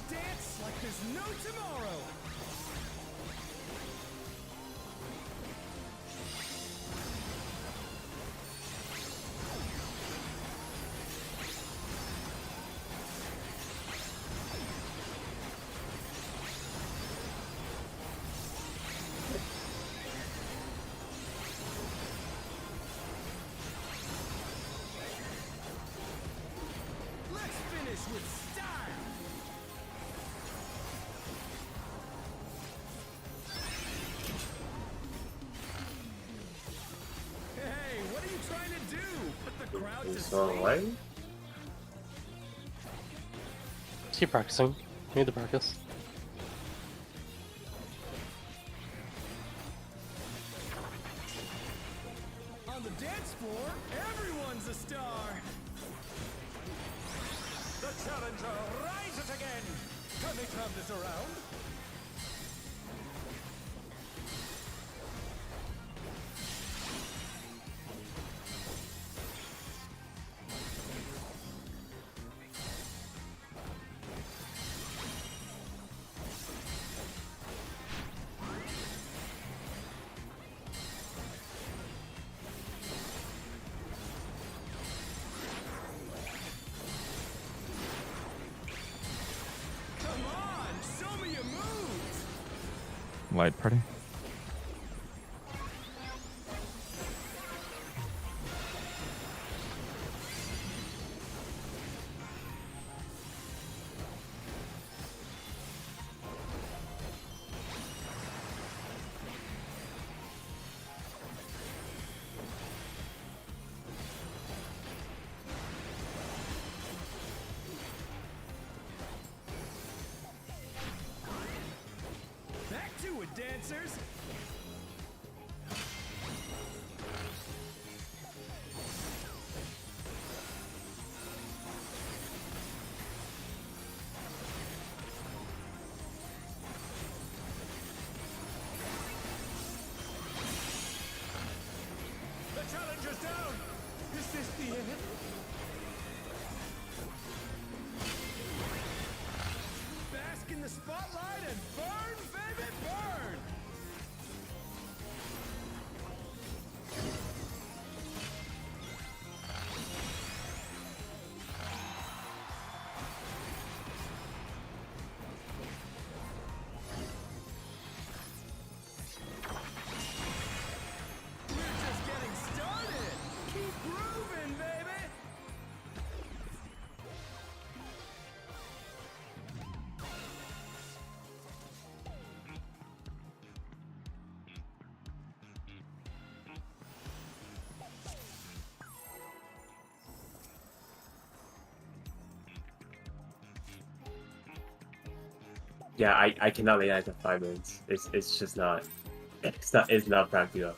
Dance like there's no tomorrow. Let's finish with style. the crowd to So see. what? Just keep practicing. You need to practice. On the dance floor, everyone's a star. The challenger rises again. Can they turn this around? Come on, show me your moves. Light party. Back to it, dancers. The challenger's down. Is this the end? Bask in the spotlight and burn, baby, burn! We're just getting started! Keep grooving, baby! Yeah, I cannot lay that to 5 minutes. It's just not. It's not practical.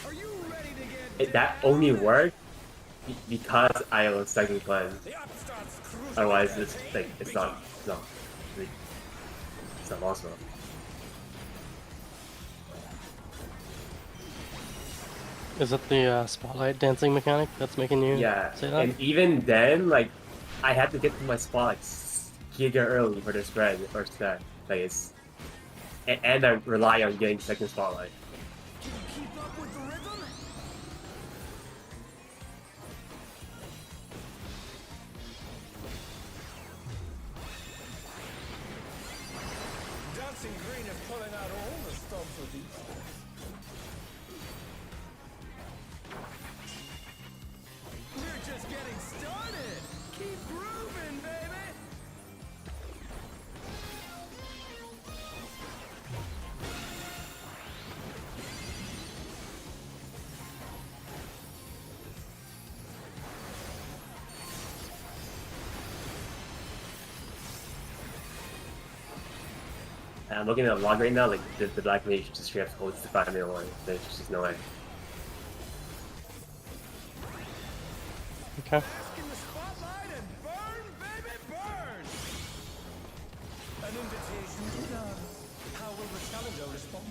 Are you ready to get That only worked because I was second cleanse. The upstart's cruising Otherwise, ahead. it's not possible. Is it the spotlight dancing mechanic that's making you Yeah, say that? and even then, like, I had to get to my spot like giga early for the spread or set. Like it's, and I rely on getting second spotlight. Can you keep up with the rhythm? Dancing Green is pulling out all the stops with these. We're just getting started. Keep grooving, baby. And I'm looking at the log right now, like the black mage just straight up holds the 5-minute one. There's just no way. Okay. Bask in the spotlight and burn, baby, burn. An invitation to dance. How will the challenger respond?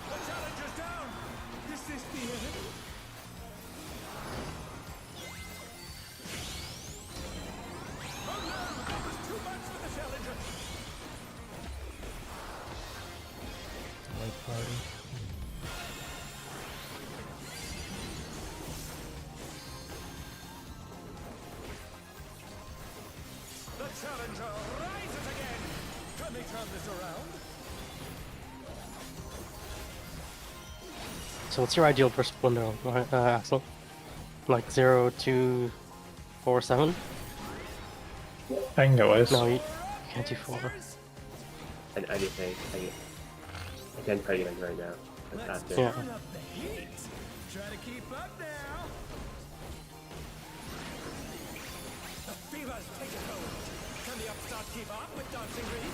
The challenger's down. Is this the end? Oh no, that was too much for the challenger. Light party. The challenger rises again. Can they turn this around? So what's your ideal burst window, Axel? Like 0, 2, 4, 7? I can go with. No, you can't do 4. Anything. I can't play it right now. That's Let's after. Yeah. turn up the heat. Try to keep up now. The fever's taken hold. Can the upstart keep up with Dancing Green?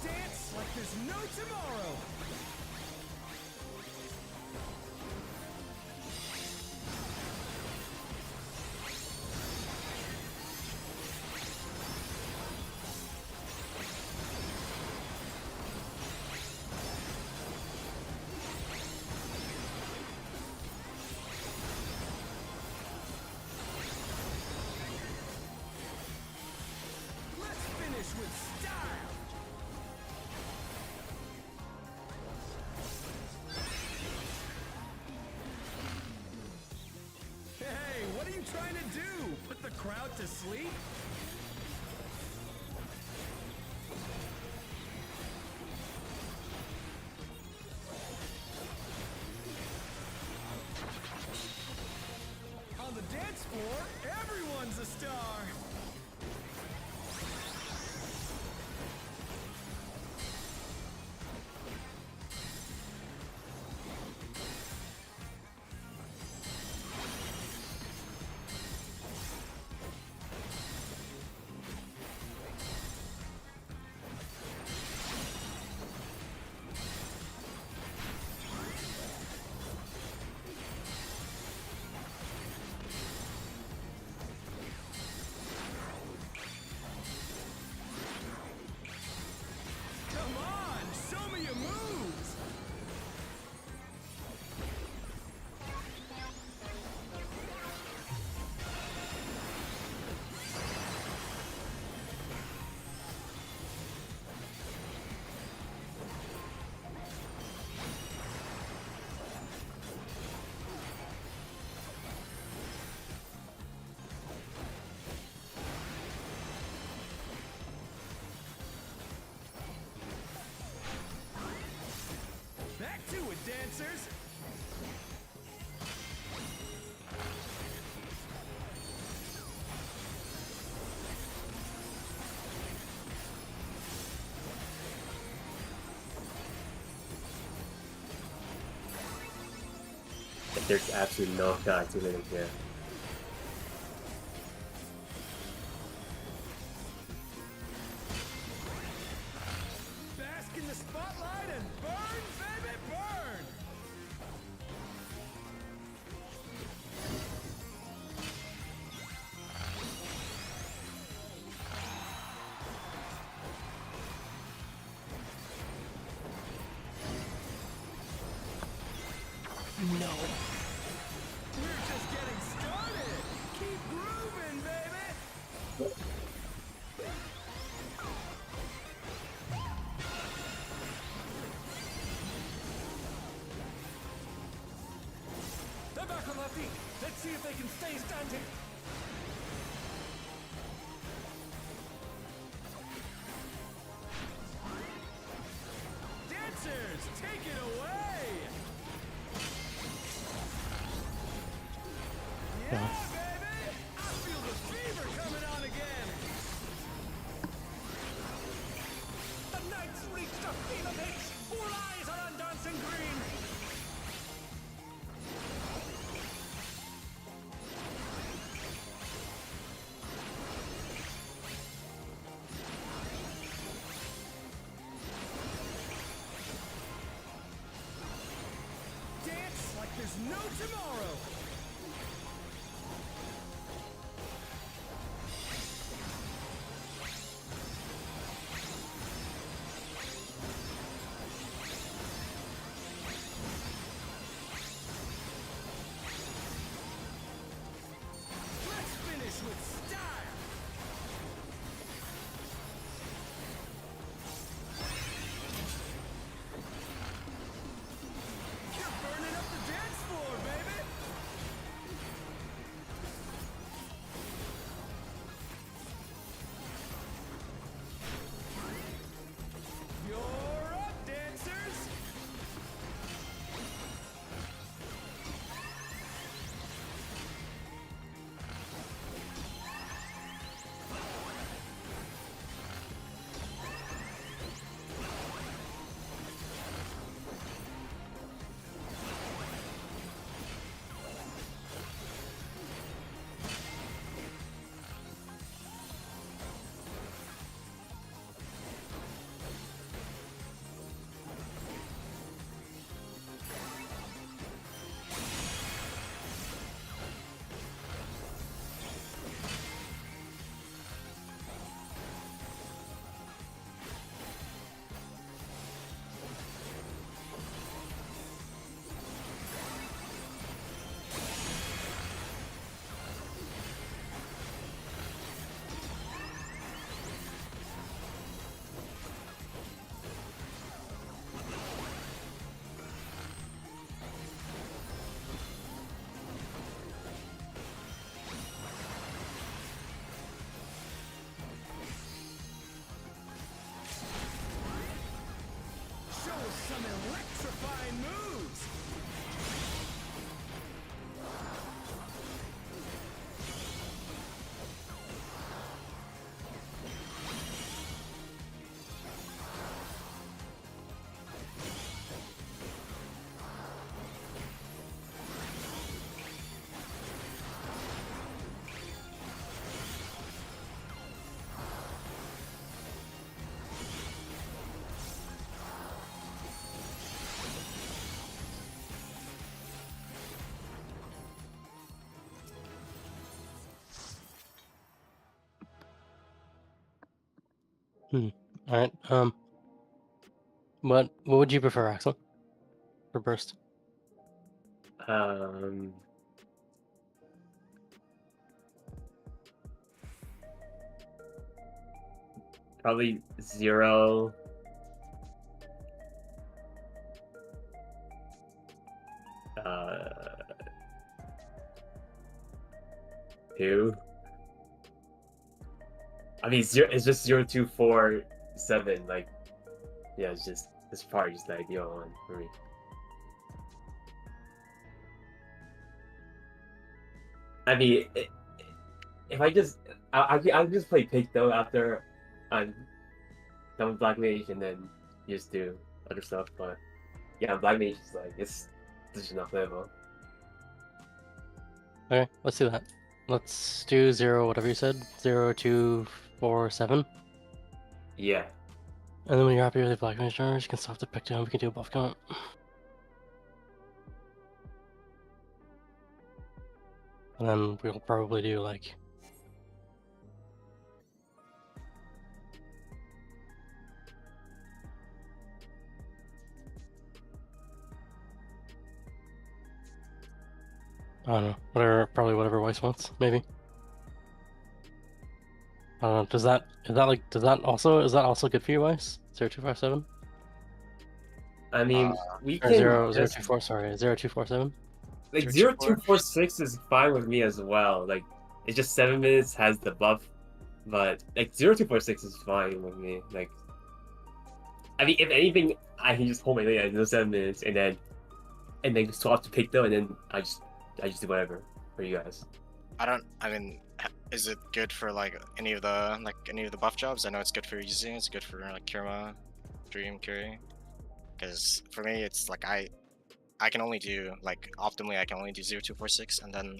Dance like there's no tomorrow. Let's finish with style. Hey, what are you trying to do? Put the crowd to sleep? On the dance floor, everyone's a star. Come on, show me your moves. Back to it, dancers. There's absolutely no shot to win here. Bask in the spotlight and burn, baby, burn. No. We're just getting started. Keep grooving, baby. They're back on their feet. Let's see if they can stay standing. Dancers, take it away. Yeah, baby. I feel the fever coming on again. The night's reached a fever pitch. All eyes are on Dancing Green. Dance like there's no tomorrow. Let's finish with style. You're burning up All right. What would you prefer, Axel? For burst? Probably 0. Uh, 2. I mean, it's just 0, 2, 4, 7. Like, yeah, it's just this part is the ideal one for me. I mean, if I just, I'll just play Pig though after I'm done with Black Mage and then just do other stuff. But yeah, Black Mage is like it's just not playable. Okay, let's do that. Let's do 0, whatever you said. 0, 2, 4, 7. Yeah. And then when you're happy with your Black Mage charge, you can stop the pick down. We can do a buff count. And then we'll probably do like. I don't know. Probably whatever Weiss wants, maybe. I don't know. Is that also good for you, Weiss? 0257? I mean, we Or can 024, sorry, 0247? like 0246 is fine with me as well. Like it's just 7 minutes has the buff, but like 0246 is fine with me. Like, I mean, if anything, I can just hold my lane at those 7 minutes and then swap to pick though, and then I just do whatever for you guys. I mean, is it good for like any of the buff jobs? I know it's good for using. It's good for like Kirma, Dream, Curie. Because for me, it's like I can only do like optimally I can only do 0246, and then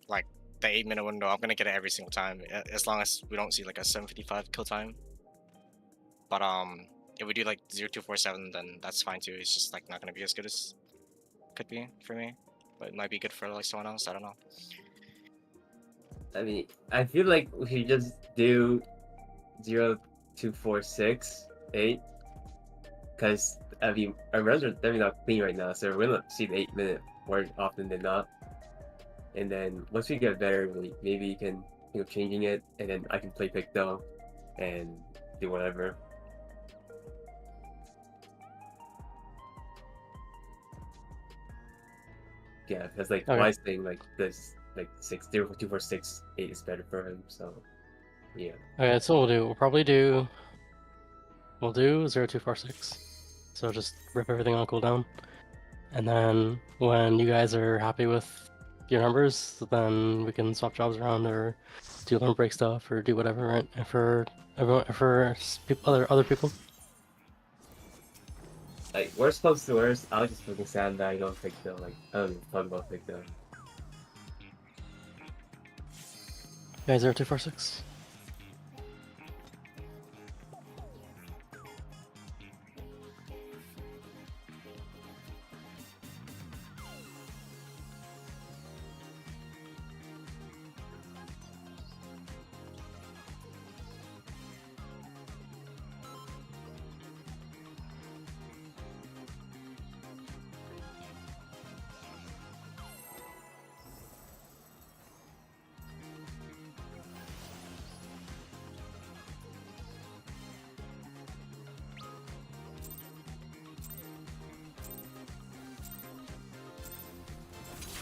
like the 8-minute window I'm gonna get it every single time as long as we don't see like a 755 kill time. But if we do like 0247, then that's fine too. It's just like not gonna be as good as could be for me, but it might be good for like someone else. I don't know. I mean, I feel like we should just do 0246-8, because I mean our runs are definitely not clean right now, so we're gonna see the 8-minute more often than not. And then once we get better, maybe you can changing it, and then I can play Picto and do whatever. Yeah, because like Okay. my thing like this like 0246-8 is better for him, so yeah. Okay, that's what we'll do. We'll do 0246. So just rip everything on cooldown. And then when you guys are happy with your numbers, then we can swap jobs around or do learn break stuff or do whatever, right? And for everyone, other people. Like worst comes to worst, I'll just fucking stand that I don't pick them. Like I don't even talk about pick them. Okay, 0246.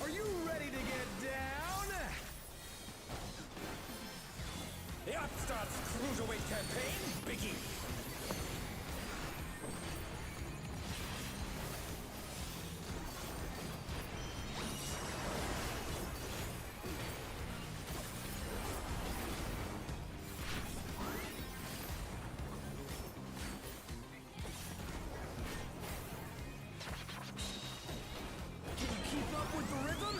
Are you ready to get down? The Upstarts Cruiserweight campaign begins. Can you keep up with the rhythm?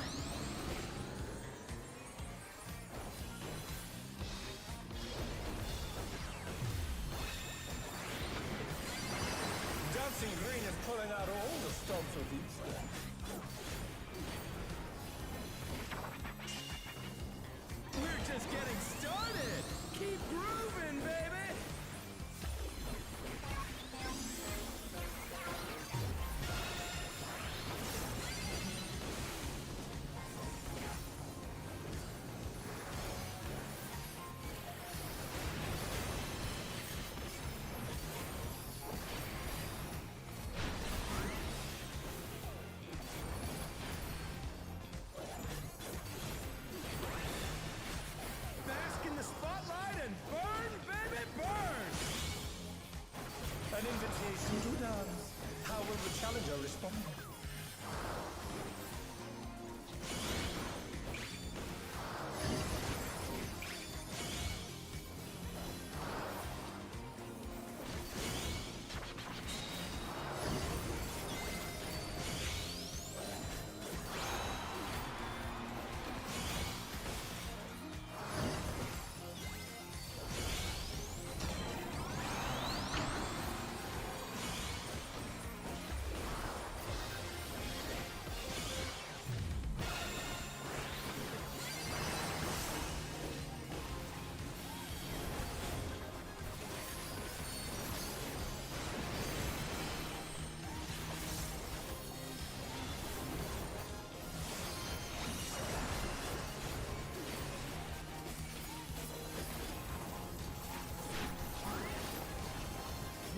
Dancing Green is pulling out all the stops with these days. We're just getting started. Keep grooving, baby. challenger responding?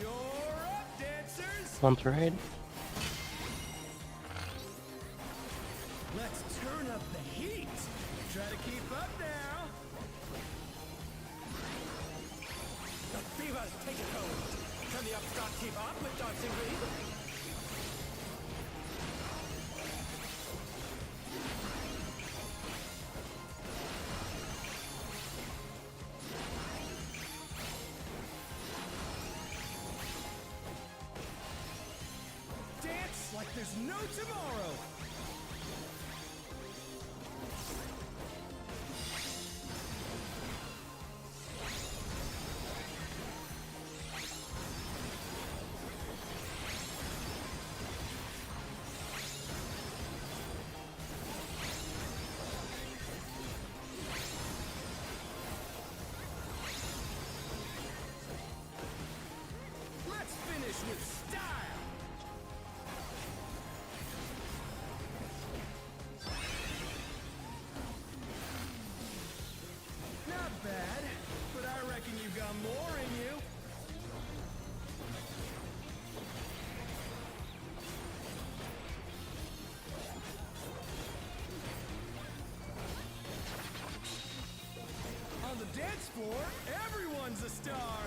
You're up, dancers! One parade. Let's turn up the heat! Try to keep up now! The fever's taking hold! Can the upstart keep up with Dancing Green? Dance like there's no tomorrow! Let's finish with style! Not bad, but I reckon you've got more in you. On the dance floor, everyone's a star.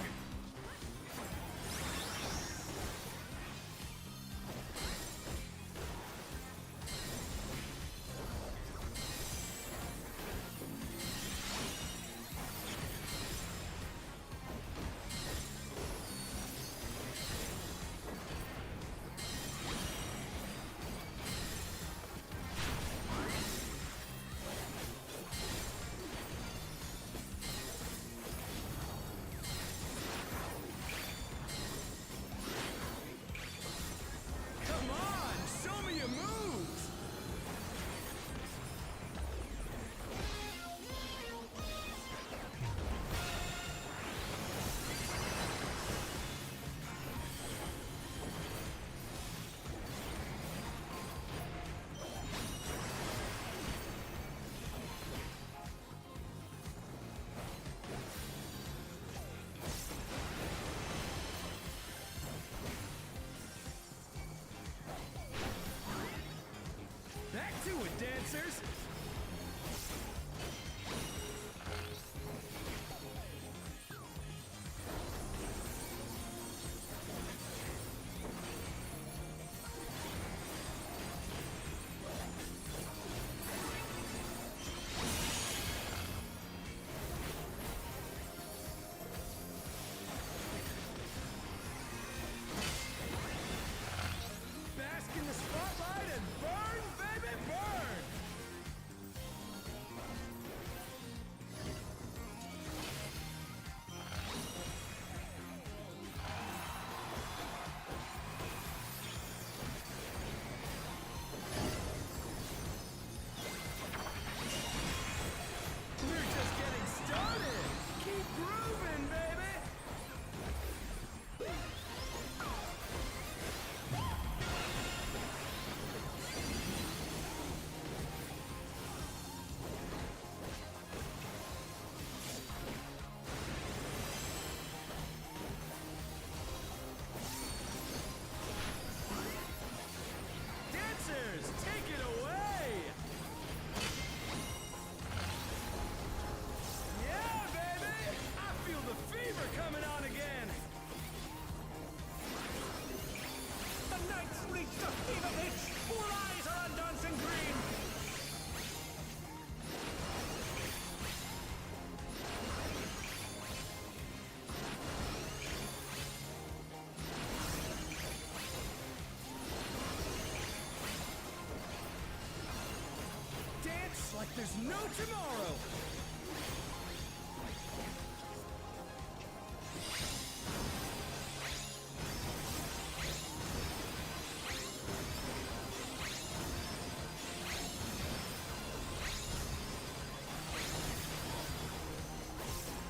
there's no tomorrow.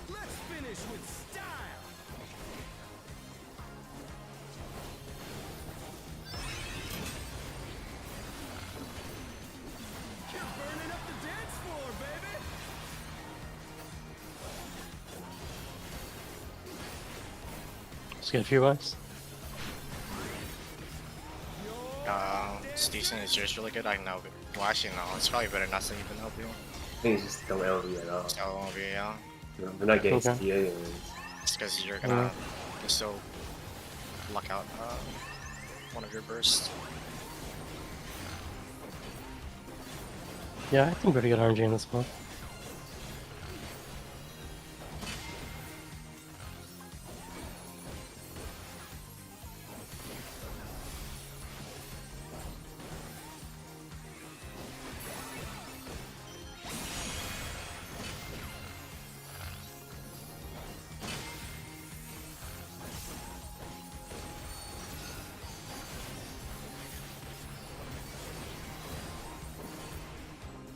Let's finish with style. You're burning up the dance floor, baby. Just get a few bucks. It's decent. It's just really good. I know. Well, actually, no. It's probably better not to even help you. I think it's just don't LV at all. So, yeah. We're not getting Okay. CTA anyways. It's because you're gonna still luck out one of your bursts. Yeah, I think pretty good RNG in this one.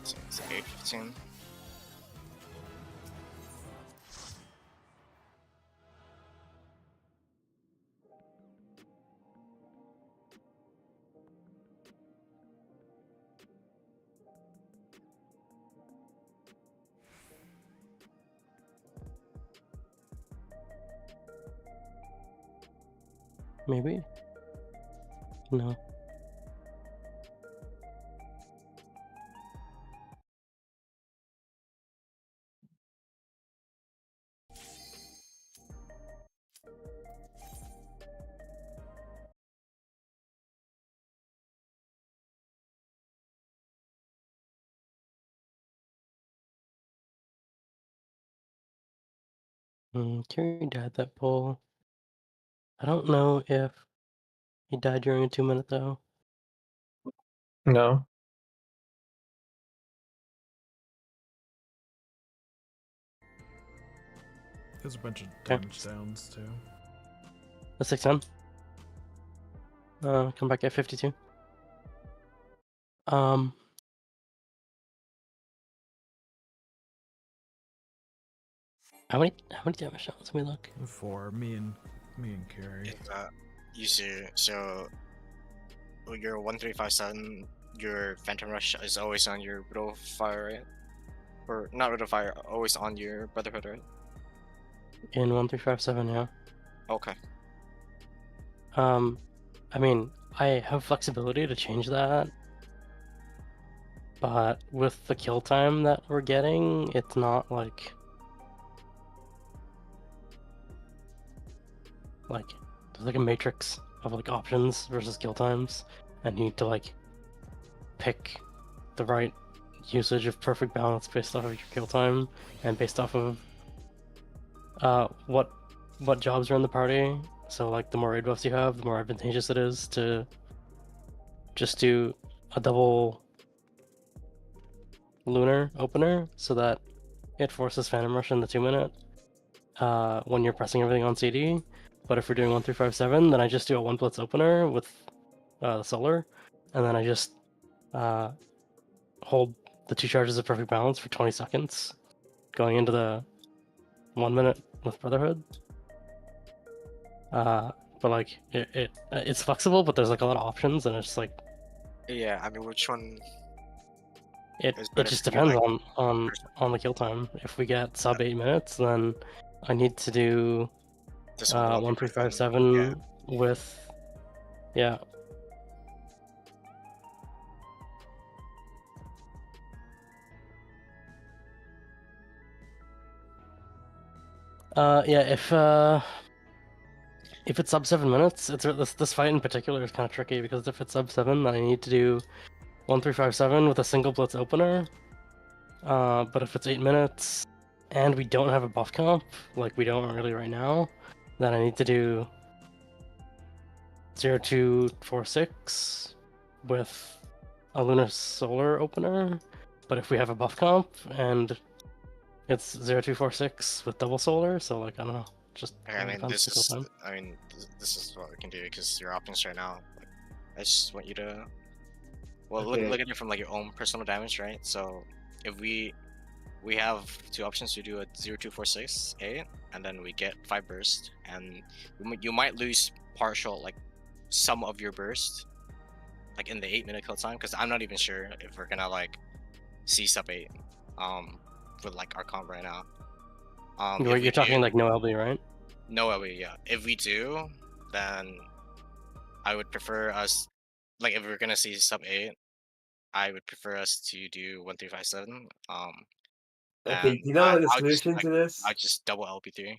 So it's 8:15. Maybe? No. Kerry died that pull. I don't know if he died during a 2-minute though. No. There's a bunch of Okay. damage downs too. A 6-10. Come back at 52. How many damage downs? Let me look. 4. Me and Carrie. So your 1357, your Phantom Rush is always on your Riddle of Fire, right? Or not Riddle of Fire, always on your Brotherhood, right? In 1357, yeah. Okay. I mean, I have flexibility to change that, but with the kill time that we're getting, it's not like there's like a matrix of like options versus kill times, and you need to like pick the right usage of perfect balance based off of your kill time and based off of what jobs are in the party. So like the more raid buffs you have, the more advantageous it is to just do a double lunar opener so that it forces Phantom Rush in the 2-minute when you're pressing everything on CD. But if we're doing 1357, then I just do a 1 blitz opener with solar, and then I just hold the 2 charges of perfect balance for 20 seconds going into the 1 minute with Brotherhood. But like it's flexible, but there's like a lot of options, and it's like Yeah, I mean, which one? it It's better just for you, depends like, on the kill time. If we get sub 8 minutes, then I need to do this one, the 1357 with yeah. Yeah, if it's sub 7 minutes, this fight in particular is kind of tricky because if it's sub 7, then I need to do 1357 with a single blitz opener. But if it's 8 minutes and we don't have a buff comp, like we don't really right now, then I need to do 0246 with a lunar solar opener But if we have a buff comp and it's 0246 with double solar, so like I don't know, just Okay, I really mean, depends this the is, time. this is what we can do because your options right now. Like, I just want you to, well, Okay. look at it from like your own personal damage, right? So if we have two options to do a 0246 8, and then we get 5 burst, and you might lose partial like some of your burst, like in the 8-minute kill time, because I'm not even sure if we're gonna like see sub 8, with like our comp right now. If we You're talking do, like no LB, right? no LB, yeah. If we do, then I would prefer us, like if we're gonna see sub 8, I would prefer us to do 1357. Okay, And you know the I'll just solution to this? I'll just double LP3.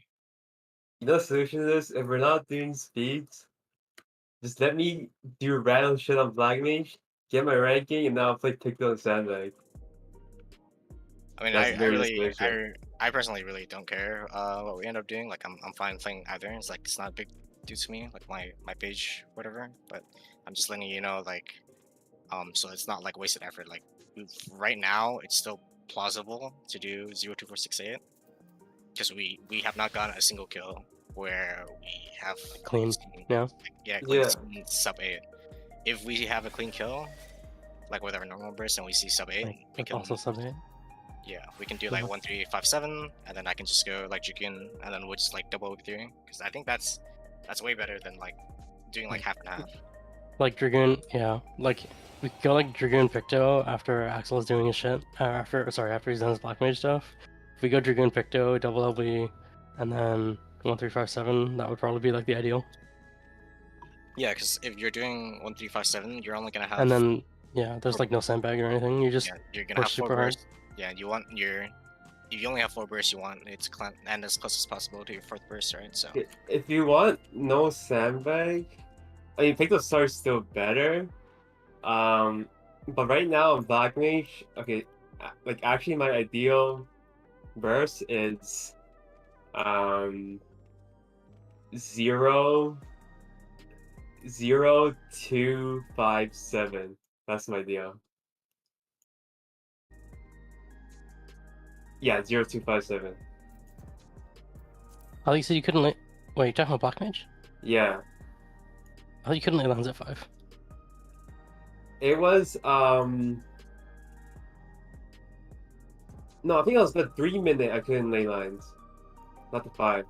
You know the solution to this? If we're not doing speeds, just let me do random shit on Black Mage, get my ranking, and then I'll play Picto and Sandbag. I mean, That's literally the solution. I personally really don't care what we end up doing. Like, I'm fine playing either. It's like it's not a big deal to me. Like my page, whatever. But I'm just letting you know, like, so it's not like wasted effort. Like, right now, it's still plausible to do 0246 because we have not gotten a single kill where we have Clean, seen, yeah. like, yeah, clean Yeah. seen sub 8. If we have a clean kill, like with our normal burst, and we see sub 8, Like we it's can also sub 8. yeah, we can do like Mhm. 1357, and then I can just go like Dragoon, and then we'll just like double OP3, because I think that's way better than like doing like half and half. Like Dragoon, yeah. Like we could go like Dragoon Picto after Axel is doing his shit. After he's done his Black Mage stuff. If we go Dragoon Picto, double LB, and then 1357, that would probably be like the ideal. Yeah, because if you're doing 1357, you're only gonna have And then yeah, there's like no sandbag or anything. You just yeah, you're gonna push have 4 super hard. bursts. Yeah, you want your if you only have 4 bursts, you want it to end as close as possible to your 4th burst, right? So If you want no Sandbag, I mean, Picto Star's still better. But right now on Black Mage, okay, like actually my ideal burst is 0257. That's my deal. Yeah, 0257. Oh, you said you couldn't lay. Wait, you talking about Black Mage? Yeah. Oh, you couldn't lay lands at 5. It was no, I think it was the 3-minute I couldn't lay lines. Not the 5.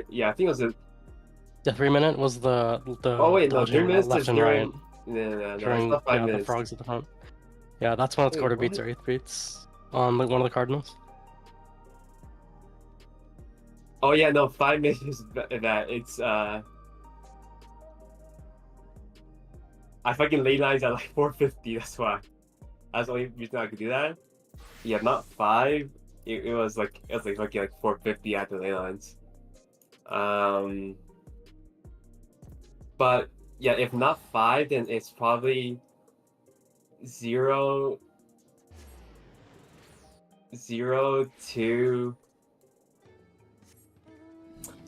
Yeah, I think it was the The 3-minute was the oh wait, no, 3 dodging minutes left is and during right no, it's during not 5 the minutes. frogs at the front. Yeah, that's when it's Wait, quarter beats what? or 8th beats on like one of the cardinals. Oh yeah, no, 5 minutes is that. It's I fucking lay lines at like 450, that's why. That's the only reason I could do that. Yeah, not 5. It was like fucking like 450 after ley lines. But yeah, if not 5, then it's probably 0, 2.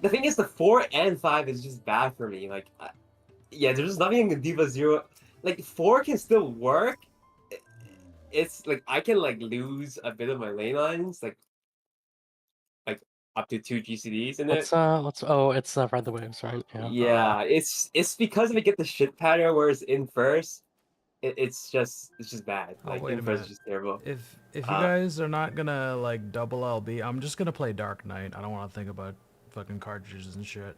The thing is, the 4 and 5 is just bad for me. Like, yeah, there's just nothing in Diva 0. Like, 4 can still work. It's like I can like lose a bit of my lane lines, like up to 2 GCDs in it. It's Ride the Waves, right? Yeah, it's because we get the shit pattern, whereas in first, it's just bad. Oh, Like wait in a first, minute. it's just terrible. If you guys are not gonna like double LB, I'm just gonna play Dark Knight. I don't want to think about fucking cartridges and shit.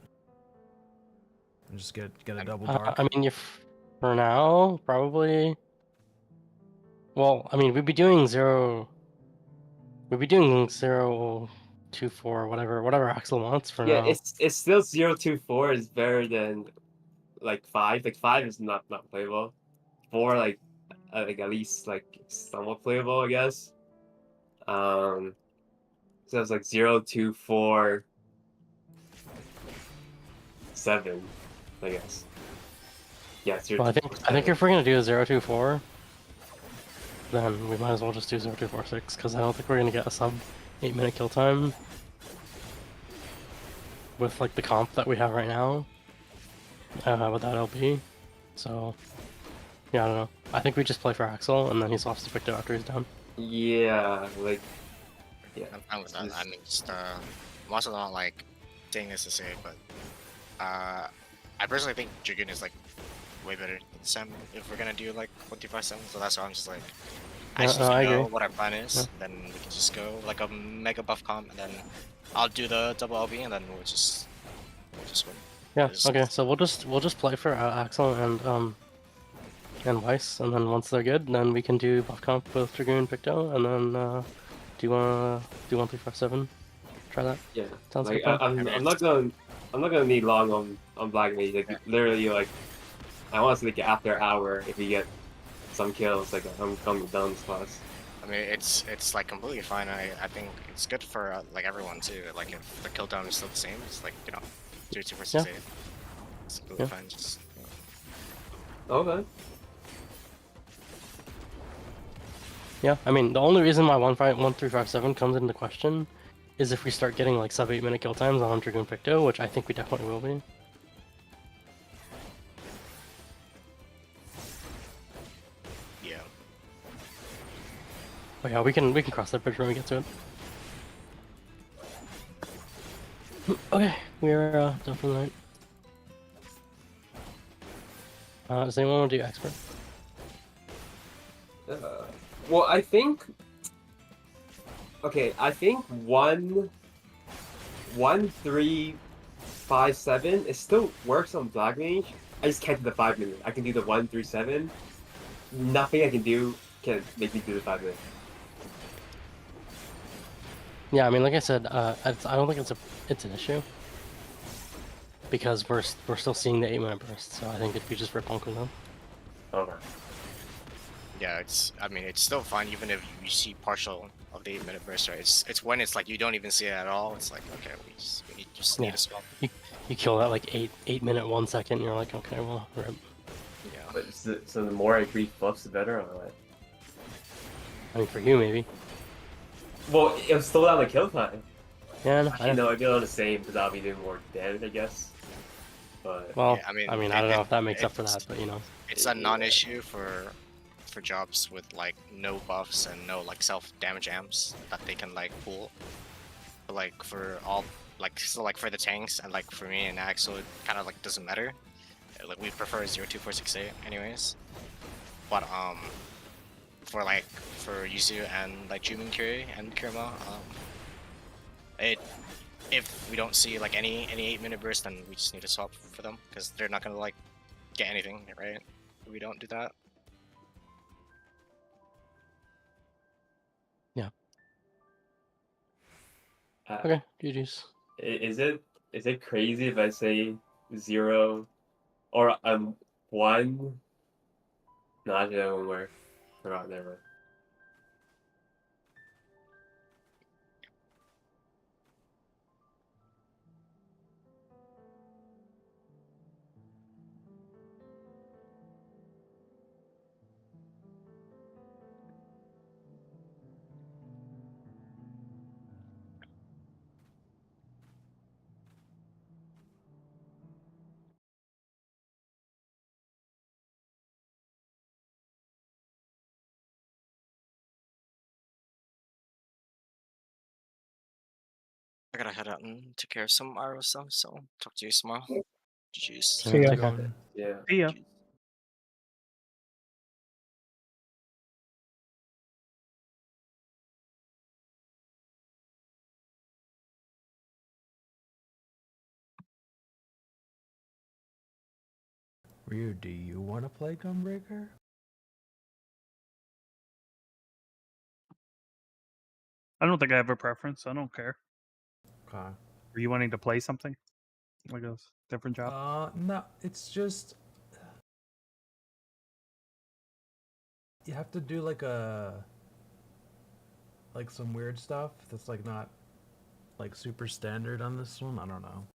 And just get a double dark. I mean, for now probably. Well, I mean, we'd be doing 024, whatever Axel wants for Yeah, now. it's still 024 is better than like 5. Like 5 is not playable. 4 like at least like somewhat playable, I guess. So it's like 024 7, I guess. Yeah, Well, I think if we're gonna do a 024, then we might as well just do 0246 because I don't think we're gonna get a sub 8-minute kill time with like the comp that we have right now without LP. So yeah, I don't know. I think we just play for Axel and then he swaps to Picto after he's done. Yeah, like yeah. I'm fine with that. Just- I mean, just I'm also not like saying this to say, but I personally think Dragoon is like way better than Sam if we're gonna do like 135 so that's why I'm just like I just No, need I to know agree. what our plan is, then we can just go like a mega buff comp, and then I'll do the double LB, and then we'll just win. Yeah. 'Cause- Okay. So we'll just play for Axel and Weiss, and then once they're good, then we can do buff comp with Dragoon Picto, and then do you wanna do 1357? Try that. Yeah, Sounds like like a plan. I'm not gonna need long on Black Mage. Like literally, like I want to like after an hour if you get some kills, like I'm coming down this class. I mean, it's like completely fine. I think it's good for like everyone too. Like if the cooldown is still the same, it's like 2 versus Yeah. 8. It's completely Yeah. fine. Just Okay. Yeah. I mean, the only reason why 1357 comes into question is if we start getting like sub 8-minute kill times on Dragoon Picto, which I think we definitely will be. yeah. But yeah, we can cross that bridge when we get to it. Okay, we are done for the night. Does anyone want to do expert? Well, I think. Okay, I think 1357 it still works on Black Mage. I just can't do the 5-minute. I can do the 137. Nothing I can do can make me do the 5-minute. Yeah, I mean, like I said, I don't think it's an issue because we're still seeing the 8-minute burst. So I think if we just rip Uncle them. Okay. Yeah, I mean, it's still fine even if you see partial of the 8-minute burst, right? It's when it's like you don't even see it at all. It's like, okay, we just need Yeah. to swap. You kill that like 8-minute 1 second, and you're like, okay, well, rip. Yeah. But so the more I grief buffs, the better, or what? I mean, for you maybe. Well, it'll slow down the kill time. Yeah, no, Actually, no, it'd be the same because I'll be doing more damage, I guess. But Well, Yeah, I mean, I don't know if that makes up for that, but you know. It's a non-issue for jobs with like no buffs and no like self damage amps that they can like pull. But like for all like so like for the tanks and like for me and Axel, it kind of like doesn't matter. Like we prefer 02468 anyways. But for Yuzu and like Jumin Kiri and Kirima, if we don't see like any 8-minute burst, then we just need to swap for them because they're not gonna like get anything, right? If we don't do that. Okay, GG's. Is it crazy if I say 0 or 1? No, actually that won't work. Forgot, never mind. I gotta head out and take care of some IRL stuff, so talk to you tomorrow. GG's. See ya. Take care. Going. Yeah. See ya. Ryu, do you want to play Gunbreaker? I don't think I have a preference. I don't care. Okay. Are you wanting to play something? Like a different job? No, it's just you have to do like some weird stuff that's like not like super standard on this one. I don't know.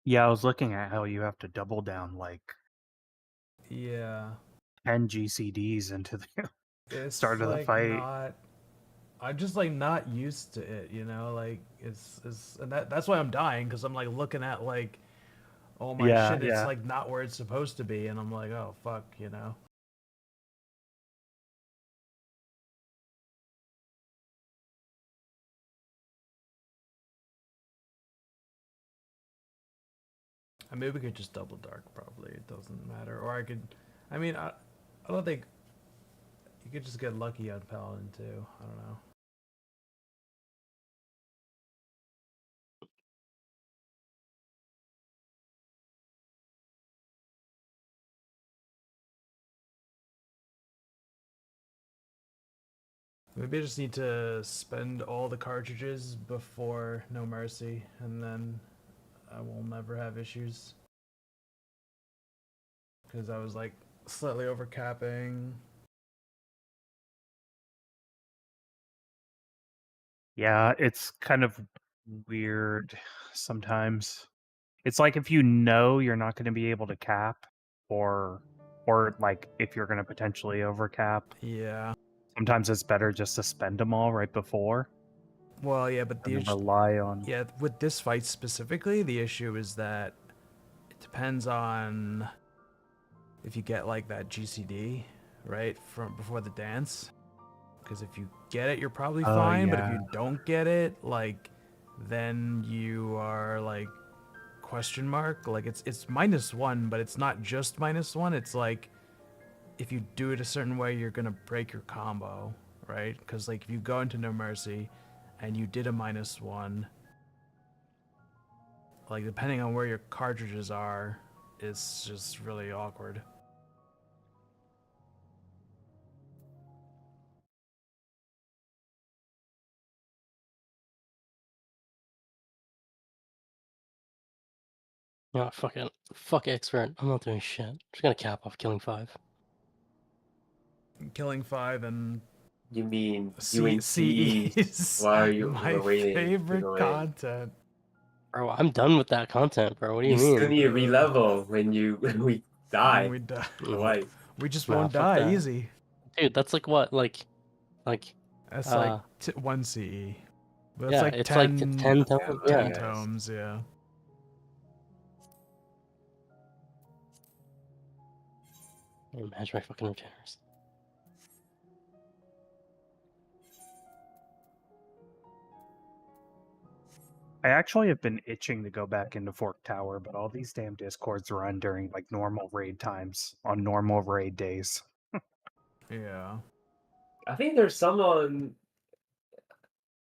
Yeah, I was looking at how you have to double down like Yeah, 10 GCDs into the it's start of the like fight. not. I'm just like not used to it, you know. Like it's and that's why I'm dying because I'm like looking at like, oh my Yeah, shit, it's yeah. like not where it's supposed to be, and I'm like, oh fuck, you know. I mean, we could just double dark, probably. It doesn't matter. Or I could... I mean, I don't think... You could just get lucky on Paladin, too. I don't know. Maybe I just need to spend all the cartridges before No Mercy, and then I will never have issues. Because I was like slightly overcapping. Yeah, it's kind of weird sometimes. It's like if you know you're not going to be able to cap, or like if you're going to potentially overcap. Yeah. Sometimes it's better just to spend them all right before. Well, yeah, but And rely on. Yeah, with this fight specifically, the issue is that it depends on if you get like that GCD right from before the dance. Because if you get it, you're probably fine. But if you don't get it, like, then you are like question mark. Like it's -1, but it's not just -1. It's like if you do it a certain way, you're gonna break your combo, right? Because like if you go into No Mercy and you did a -1, like depending on where your cartridges are, it's just really awkward. Yeah, fuck it. Fuck expert. I'm not doing shit. I'm just gonna cap off killing 5. Killing 5 and You mean CE is Why are you my waiting to favorite go in? content. Bro, I'm done with that content, bro. What do you You mean? still need to re-level when we die. When we die. Twice. We just Nah, won't fuck die that. easy. Dude, that's like what? Like That's like 1 CE. But yeah, like it's 10, like 10 tomes. 10 Yeah. tomes, yeah. Imagine my fucking regenerates. I actually have been itching to go back into Fork Tower, but all these damn discords run during like normal raid times on normal raid days. Yeah. I think there's some on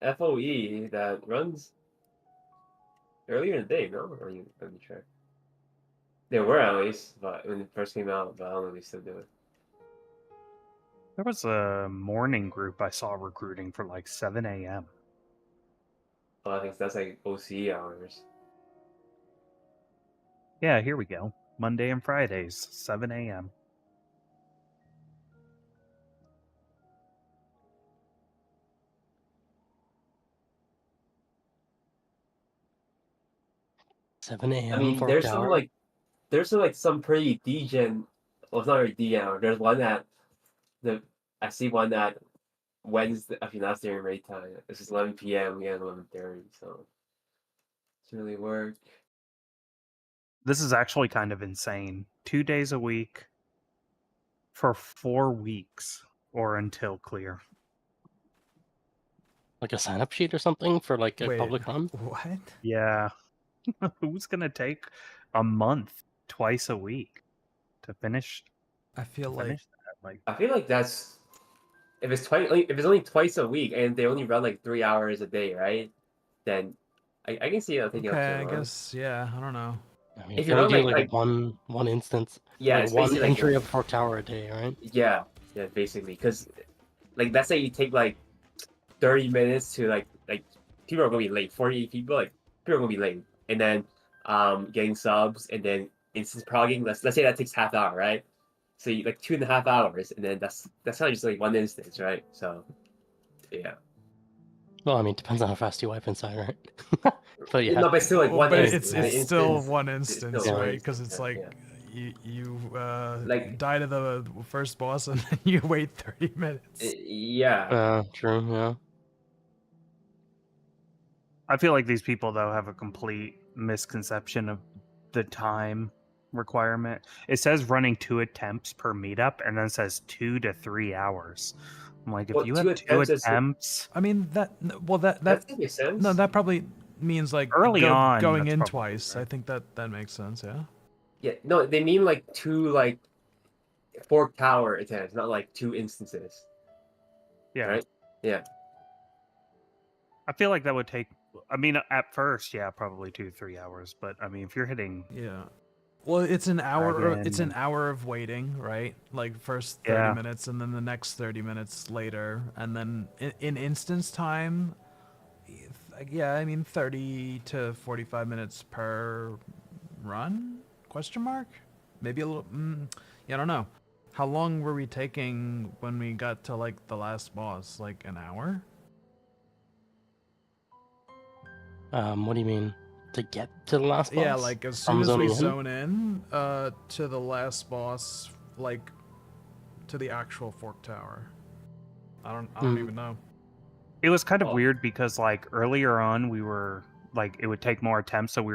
FOE that runs earlier in the day, no? Or you let me check. There were at least, but when it first came out, but I don't know if they still do it. There was a morning group I saw recruiting for like 7 a.m. Oh, I think that's like OCE hours. Yeah, here we go. Monday and Fridays, 7 a.m. Seven I a.m. mean, Fork there's Tower. some pretty degen. Well, it's not really degen. There's one that I see one that Wednesday. Actually, that's during raid time. This is 11 p.m. We have 11:30, so it's really work. This is actually kind of insane. 2 days a week for 4 weeks or until clear. Like a sign-up sheet or something for like a Wait, public run? What? Yeah. Who's going to take a month twice a week to finish? I feel finish that? Like, I feel like that's if it's only twice a week and they only run like 3 hours a day, right? Then I can see it taking up okay, too I long. guess, yeah, I don't know. I mean, If you you only run do like one instance, yeah, like it's one basically like entry of Fork Tower a day, right? yeah, basically, because like let's say you take like 30 minutes to like people are gonna be late. 40 people, like people are gonna be late, and then getting subs and then instance progging. Let's say that takes half hour, right? So you like 2.5 hours, and then that's kind of just like one instance, right? So yeah. Well, I mean, depends on how fast you wipe inside, right? But yeah, No, but still like Well, one but instance. it's still instance, one it's instance, still one right? Because instance, it's like yeah. you Like- die to the first boss and then you wait 30 minutes. Yeah. true, yeah. I feel like these people though have a complete misconception of the time requirement. It says running 2 attempts per meetup, and then it says 2 to 3 hours. I'm like, if Well, you 2 have 2 attempts is- attempts, I mean that That makes sense. no, that probably means like Early on, going that's in probably twice. right. I think that makes sense. Yeah. Yeah, no, they mean like 2 like fork tower attempts, not like 2 instances. Yeah. Right? Yeah. I feel like that would take. I mean, at first, yeah, probably 2-3 hours. But I mean, if you're hitting, Yeah. Well, it's an hour. Dragon It's an and- hour of waiting, right? Like first 30 Yeah. minutes, and then the next 30 minutes later, and then in instance time, yeah, I mean 30 to 45 minutes per run? Question mark? Maybe a little. Yeah, I don't know. How long were we taking when we got to like the last boss? Like an hour? What do you mean? To get to the last boss? Yeah, like as soon From as we zoning in? zone in to the last boss, like to the actual fork tower. I don't even know. it was kind of Oh. weird because like earlier on we were like it would take more attempts, so we were